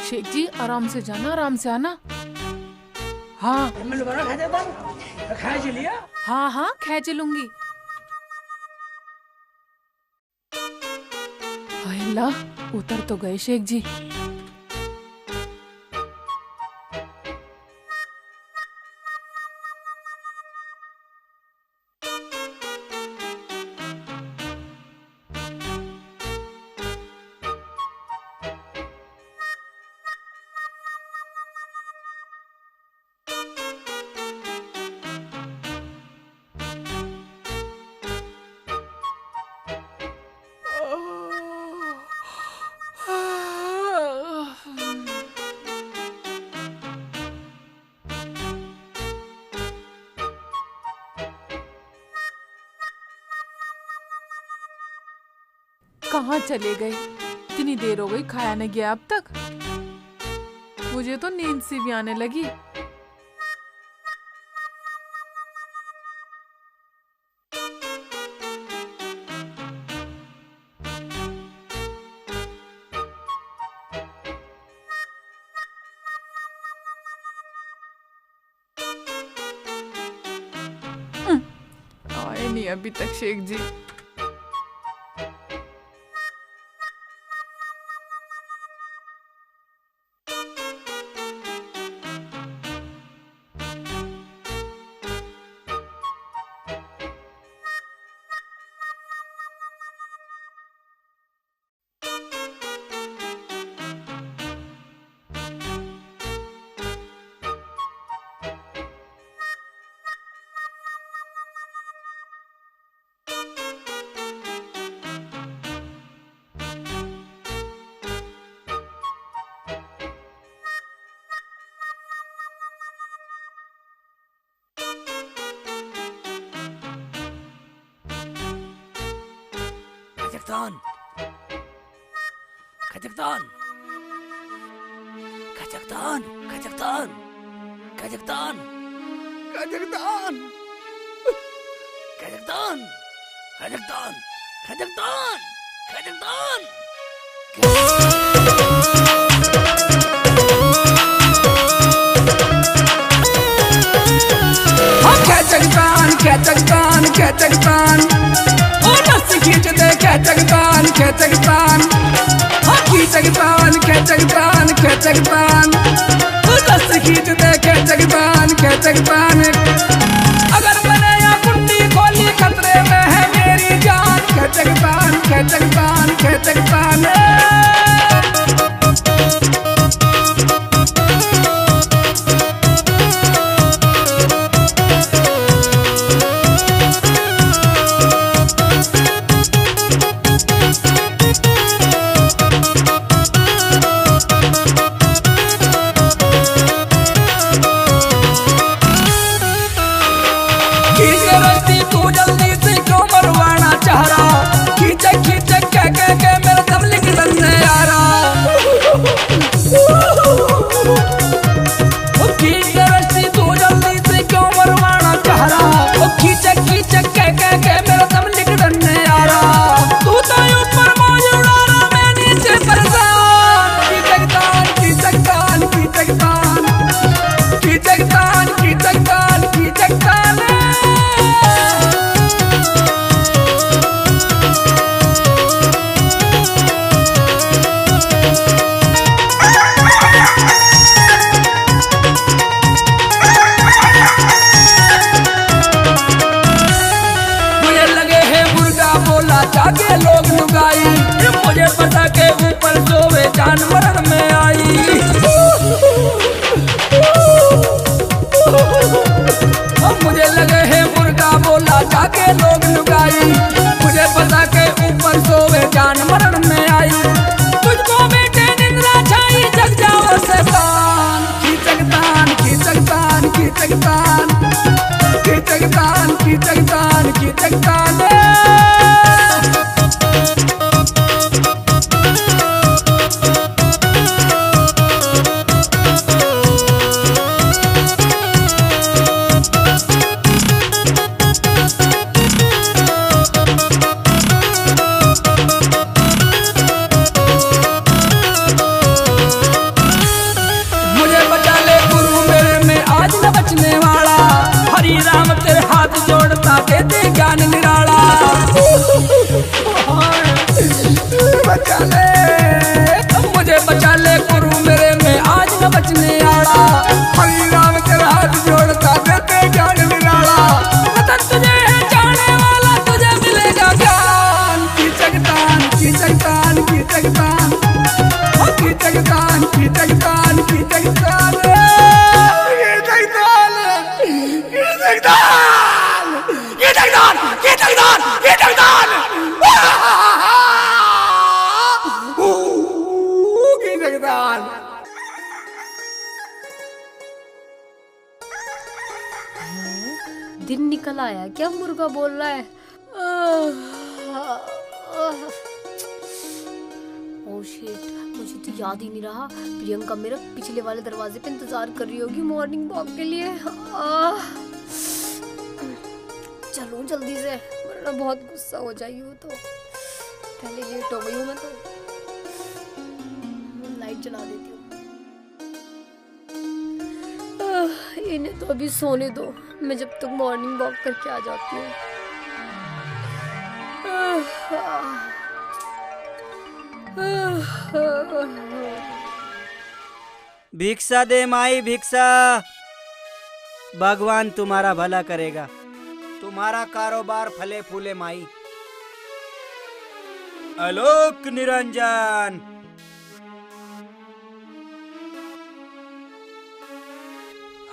शेख जी आराम से जाना, आराम से आना। हाँ खींच लिया। हाँ हाँ खींच लूंगी। हाय अल्लाह, उतर तो गए शेख जी। कहाँ चले गए? इतनी देर हो गई, खाया नहीं गया अब तक। मुझे तो नींद सी भी आने लगी। आए नहीं अभी तक शेख जी। खचकतान, खचकतान, खचकतान, खचकतान, खचकतान, खचकतान, खचकतान, खचकतान, खचकतान, खचकतान। खचकतान, खचकतान, खचकतान, ओ रस्सी खींच दे खचकतान, खचकतान, ओ खींचकतान, खचकतान, खचकतान, ओ रस्सी खींच दे खचकतान, खचकतान। अगर मैंने यहाँ कुंडी खोली खतरे में है मेरी जान, खचकतान, खचकतान, खचकतान। ज्ञान निराला। बचा ले, मुझे बचा ले गुरु मेरे में आज न बचने आड़ा। हरि राम तेरा हाथ जोड़ता देते ज्ञान निराला। वतन तुझे है जाने वाला, तुझे मिलेगा ज्ञान। की जगतान की जगतान की जगतान की जगतान की जगतान की जगतान ये जगदान ये जगदान ये जगदान ये जगदान। दिन निकल आया क्या? मुर्गा बोल रहा है। ओह शिट, मुझे तो याद ही नहीं रहा। प्रियंका मेरा पिछले वाले दरवाजे पे इंतजार कर रही होगी मॉर्निंग वॉक के लिए। चलूं जल्दी से वरना बहुत गुस्सा हो जाएगी वो तो। पहले लेट हो गई हूँ मैं तो। लाइट जला देती हूँ। इन्हें तो अभी सोने दो, मैं जब तक मॉर्निंग वॉक करके आ जाती हूँ। भिक्षा दे माई भिक्षा। भगवान तुम्हारा भला करेगा, तुम्हारा कारोबार फले फूले माई। आलोक निरंजन।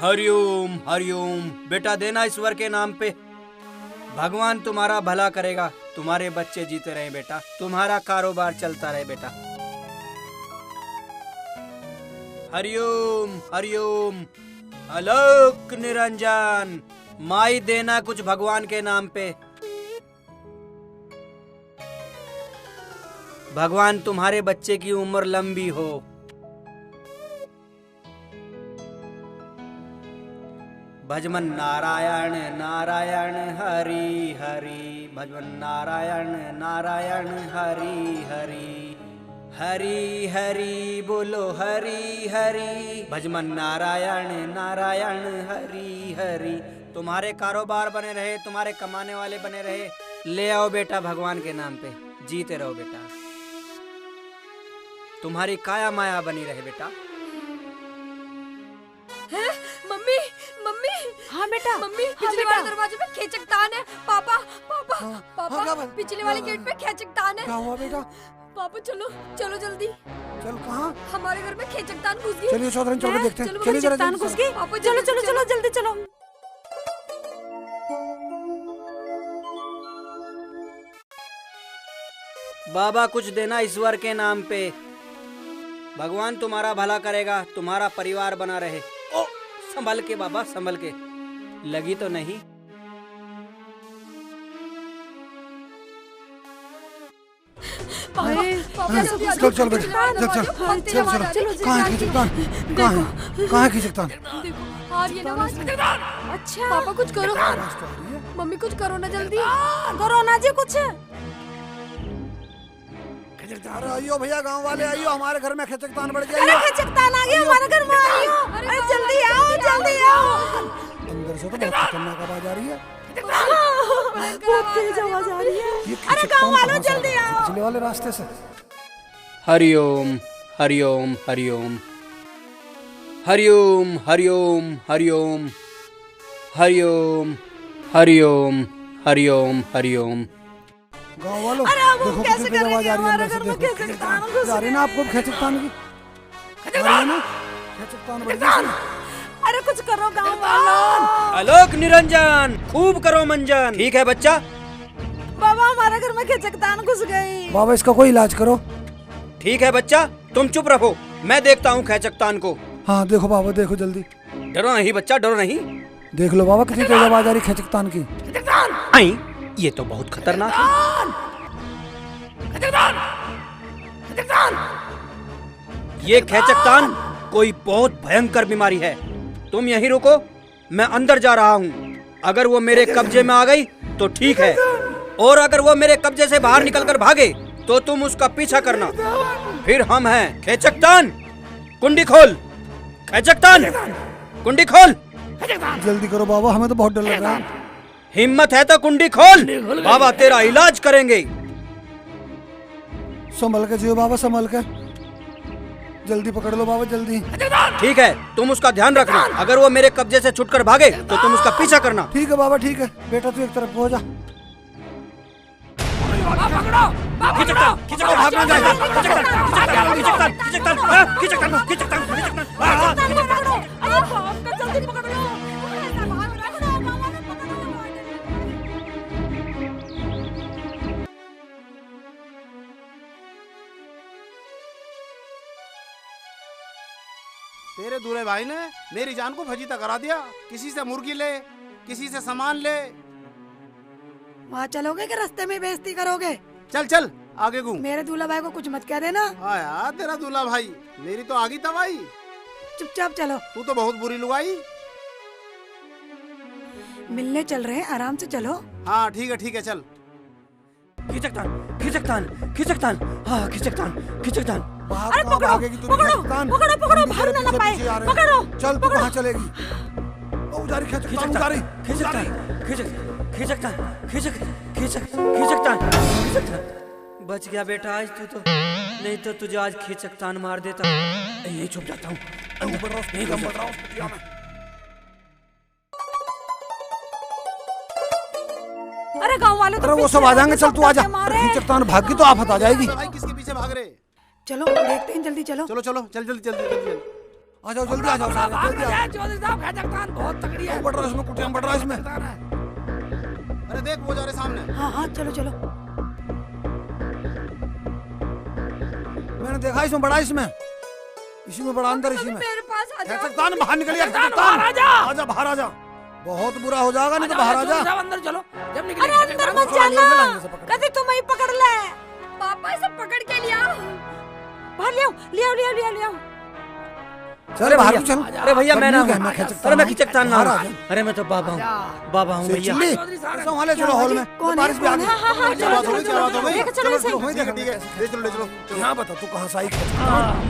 हरिओम हरिओम। बेटा देना ईश्वर के नाम पे। भगवान तुम्हारा भला करेगा, तुम्हारे बच्चे जीते रहे बेटा, तुम्हारा कारोबार चलता रहे बेटा। हरिओम हरिओम। आलोक निरंजन। माई देना कुछ भगवान के नाम पे। भगवान तुम्हारे बच्चे की उम्र लंबी हो। भजमन नारायण नारायण हरि हरि। भजमन नारायण नारायण हरि हरि। हरि हरि बोलो हरि हरि। भजमन नारायण नारायण हरि हरि। तुम्हारे कारोबार बने रहे, तुम्हारे कमाने वाले बने रहे। ले आओ बेटा भगवान के नाम पे, जीते रहो बेटा। तुम्हारी काया माया बनी रहे बेटा। है? Mummy mummy. हाँ बेटा। मम्मी पिछले वाले दरवाजे पे खेचकतान है। पापा पापा पापा पिछले वाले गेट पे खेचकतान है। क्या हुआ बेटा? पापा चलो चलो जल्दी। चल कहाँ? हमारे घर में खेचकतान घुस गई। चलिए चौधरी चल के देखते हैं। चलिए जरा खेचकतान घुस गई। चलो चलो चलो जल्दी चलो। बाबा कुछ देना ईश्वर के नाम पे। भगवान तुम्हारा भला करेगा, तुम्हारा परिवार बना रहे। ओ संभल के बाबा संभल के। लगी तो नहीं? चल चल बेटा चल चल चल चल। कहाँ है खिचकतान? कहाँ है खिचकतान? अच्छा पापा कुछ करो। मम्मी कुछ करो ना जल्दी। करो ना जी कुछ। खिचकतान आइयो भैया, गांव वाले आइयो, हमारे घर में खिचकतान बढ़ गया। अरे खिचकतान आ गया हमारे घर में। आइयो अरे जल्दी आओ जल्दी आओ। अंदर से तो बहुत खतरनाक आवाज आ रही है। बहुत तेज आवाज आ रही है। अरे गांव वालों जल्दी आओ। पिछले वाले रास्ते से। हरिओम हरिओम हरिओम। हरिओम हरिओम हरिओम। हरिओम हरिओम हरिओम हरिओम। गाँव वालों देखो कैसे कर रही है हमारे घर में खेचकतान घुस जा रही ना आपको खेचकतान की। खेचकतान बढ़ गई। अरे कुछ करो गाँव वालों। आलोक निरंजन खूब करो मंजन। ठीक है बच्चा। बाबा हमारे घर में खेचकतान घुस गई। बाबा इसका कोई इलाज करो। ठीक है बच्चा, तुम चुप रहो, मैं देखता हूँ खेचकतान को। हाँ देखो बाबा देखो जल्दी। डरो नहीं बच्चा डरो नहीं। देख लो बाबा कितनी तेज आवाज आ रही खेचकतान की। आई ये तो बहुत खतरनाक है। ये खेचकतान कोई बहुत भयंकर बीमारी है। तुम यहीं रुको, मैं अंदर जा रहा हूँ। अगर वो मेरे कब्जे में आ गई तो ठीक है, और अगर वो मेरे कब्जे से बाहर निकलकर भागे तो तुम उसका पीछा करना। फिर हम हैं खेचकतान। कुंडी खोल खेचकतान, कुंडी खोल। जल्दी करो बाबा, हमें तो बहुत डर लग रहा है। हिम्मत है तो कुंडी खोल, बाबा तेरा इलाज करेंगे। संभल के जियो बाबा, संभल के, जल्दी पकड़ लो बाबा जल्दी। ठीक है, तुम उसका ध्यान रखना, अगर वो मेरे कब्जे से छुटकर भागे तो तुम उसका पीछा करना। ठीक है बाबा ठीक है। बेटा तू एक तरफ हो जा। तेरे दूल्हे भाई ने मेरी जान को फजीता करा दिया। किसी से मुर्गी ले, किसी से सामान ले। वहाँ चलोगे कि रास्ते में बेइज्जती करोगे? चल चल आगे घूम। मेरे दूल्हा भाई को कुछ मत कह देना। हाँ यार तेरा दूल्हा भाई, मेरी तो आगी तबाही। चुपचाप चलो। तू तो बहुत बुरी लुगाई। मिलने चल रहे हैं, आराम से चलो। हाँ ठीक है चल। खिचकतान खिचकतान खिचकतान, हाँ खिचकतान खिचकतान। अरे पकड़ो पकड़ो पकड़ो, भागना ना पाए, पकड़ो। चल तू कहाँ चलेगी? उजारी खिचकतान, उजारी खिचकतान खिचकतान खिचकतान खिचकतान खिचकतान। बच गया बेटा आज तू तो, नहीं तो तुझे आज खिचकतान मार देता। यही छुप जाता हूँ। अरे गाँव वाले तो वो सब आ जाएंगे, चल तू आजा। खिचकतान भाग की तो आफत आ जाएगी। भाई किसके पीछे भाग रहे? चलो देखते हैं, जल्दी चलो। चलो चलो चल जल्दी जल्दी जल्दी। आ जाओ जल्दी आ जाओ सारे, जल्दी आ जाओ। चौधरी साहब खिचकतान बहुत तगड़ी है। बढ़ रहा है इसमें, कुटिया बढ़ रहा है इसमें। अरे देख वो जा रहे सामने। हाँ चलो चलो। मैंने देखा इसमें बड़ा, इसमें इसी में बड़ा, अंदर इसी में। मेरे पास आ जाओ। खिचकतान बाहर निकलिए, बाहर आ जा। आजा बाहर आ जा। बहुत बुरा हो जाएगा, नहीं तो बाहर आ जा। साहब अंदर चलो। जब निकले अरे अंदर मत जाना, कभी तुम ही पकड़ ले। पापा इसे पकड़ के लिया। बाहर ले आओ, ले आओ, ले आओ, ले आओ, ले आओ। चल बाहर तो चल। अरे भैया मैं ना, खिचकतान, अरे मैं खिचकतान ना हूँ। अरे मैं तो बाबा हूँ, बाबा हूँ भैया। संभाले चलो हॉल में, बारिश भी आ गई। क्या बात हो गई, क्या बात हो गई? चलो इसे। ठीक है ले चलो ले चलो। यहाँ बता तू कहाँ से आई?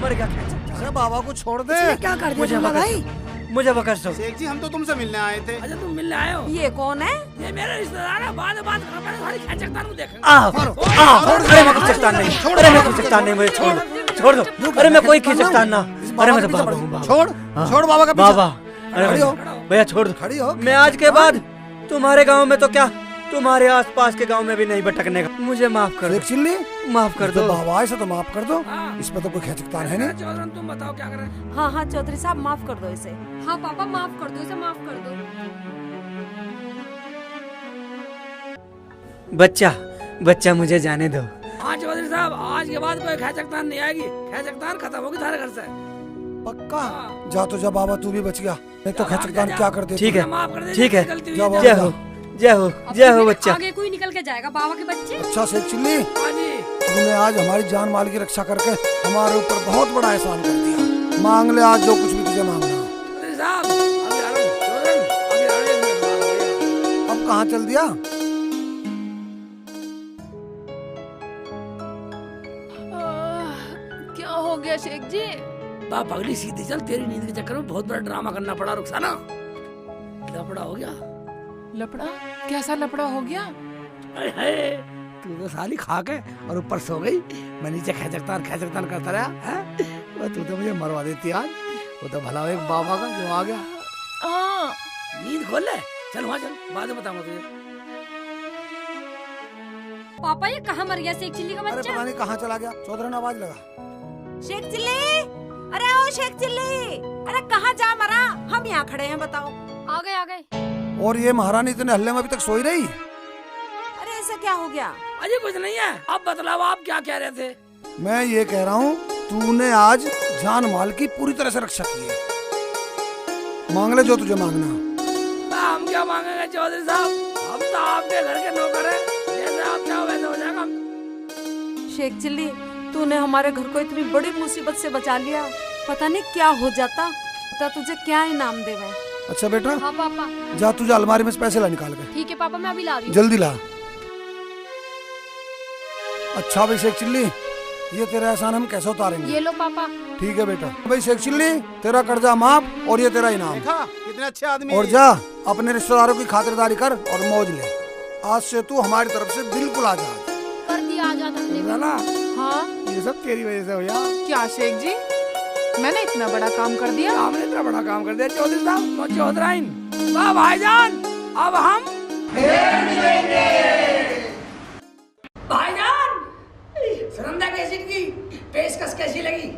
मर गया। अरे बाबा को छोड़ दे। इसने क्या कर दिया दूल्हा भाई? मुझे पकड़ दो। शेख जी हम तो तुमसे मिलने आए थे। अच्छा तुम मिलने आए हो? ये कौन है? ये मेरे रिश्तेदार है। बाद में बात करना, पहले सारी खिचकतान को देखेंगे। अरे मैं खिचकतान नहीं, अरे मैं खिचकतान नहीं, मुझे छोड़ दो। अरे मैं कोई खिचकतान ना, अरे मैं तो बाबा हूँ। छोड़ बाबा का बाबा। अरे भैया छोड़ दो, खड़ी हो। मैं आज के बाद तुम्हारे गांव में तो क्या, तुम्हारे आसपास के गांव में भी नहीं भटकने का। मुझे माफ कर दो, चिल्ली माफ कर दो। बाबा ऐसा तो माफ कर दो, इसमें तो कोई खिचकतान है नहीं। चौधरी तुम बताओ क्या करें? हाँ हाँ चौधरी साहब माफ कर दो इसे। हाँ पापा माफ कर दो इसे, माफ कर दो। बच्चा मुझे जाने दो। हाँ चौधरी साहब आज के बाद कोई खिचकतान नहीं आएगी। खिचकतान खत्म होगी सारे घर से। पक्का? जा तो जा बाबा, तू भी बच गया, नहीं तो खिचकतान क्या कर देती। ठीक है माफ कर दे। ठीक है, गलती हुई जय हो, जय हो जय हो जय हो बच्चा। आगे कोई निकल के जाएगा बाबा के बच्चे। अच्छा शेख चिल्ली, हाँ जी। तूने आज हमारी जान माल की रक्षा करके हमारे ऊपर बहुत बड़ा एहसान कर दिया। मांग ले आज जो कुछ भी तुझे मांगना। चौधरी साहब अभी आ रहा हूँ। चौधरी अभी आ रहा हूँ। अब कहाँ चल दिया? क्या हो गया शेख जी? बाप अगली सीधी चल, तेरी नींद के चक्कर में बहुत बड़ा ड्रामा करना पड़ा रुखसाना। लफड़ा हो गया। लपड़ा? कैसा लपड़ा हो गया? अरे हाय, तू तो साली खा के और ऊपर सो गई, मैं नीचे खिचकतान करता रहा है। वो तू तो मुझे मरवा देती आज। वो तो भला एक बाबा का जो आ गया। हाँ नींद खोल ले, चल वहाँ चल, बाद में बताऊंगा तुझे। पापा ये कहाँ मर गया शेख चिल्ली का अरे बच्चा? पता नहीं कहाँ चला गया। चौधरी ने आवाज लगा। शेख चिल्ली, अरे ओ शेख चिल्ली, अरे कहाँ जा मरा? हम यहाँ खड़े हैं, बताओ। आ गए। और ये महारानी इतने हल्ले में अभी तक सोई रही? अरे ऐसा क्या हो गया? अजय कुछ नहीं है, अब बतलाओ आप क्या कह रहे थे? मैं ये कह रहा हूँ तूने आज जान माल की पूरी तरह से रक्षा की है। मांग ले जो तुझे मांगना। हम क्या मांगेंगे चौधरी साहब, हम तो आपके घर के नौकर हैं, जैसे आप चाहो वैसे हो जाएगा। शेख चिल्ली, तूने हमारे घर को इतनी बड़ी मुसीबत से बचा लिया, पता नहीं क्या हो जाता, तो तुझे क्या इनाम देवे। अच्छा बेटा, हाँ पापा। जा तुझे अलमारी में से पैसे ला निकाल के। ठीक है पापा, मैं अभी ला रही हूँ। जल्दी ला। अच्छा भाई शेख चिल्ली, ये तेरा एहसान हम कैसे उतारेंगे? ये लो पापा। ठीक है बेटा। भाई शेख चिल्ली, तेरा कर्जा माफ और ये तेरा इनाम। देखा कितने अच्छे आदमी। और जा अपने रिश्तेदारों की खातिरदारी कर और मौज ले। आज से तू हमारी तरफ से बिल्कुल आजाद। कर दिया आजाद हमने। रोजाना हाँ ये सब तेरी वजह से हो यार। क्या शेख जी, मैंने इतना बड़ा काम कर दिया? हमने इतना बड़ा काम कर दिया चौधरी साहब, चौधराइन। वाह भाईजान, अब हम भाईजान सुनंदा कैसेट की पेशकश कैसी लगी?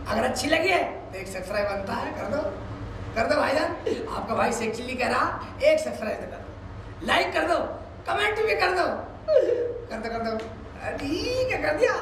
अगर अच्छी लगी है तो एक सब्सक्राइब बनता है, कर दो भाईजान। आपका भाई सेक्चुअली कह रहा, एक सब्सक्राइब कर दो, लाइक कर दो, कमेंट भी कर दो। ठीक है, कर दिया।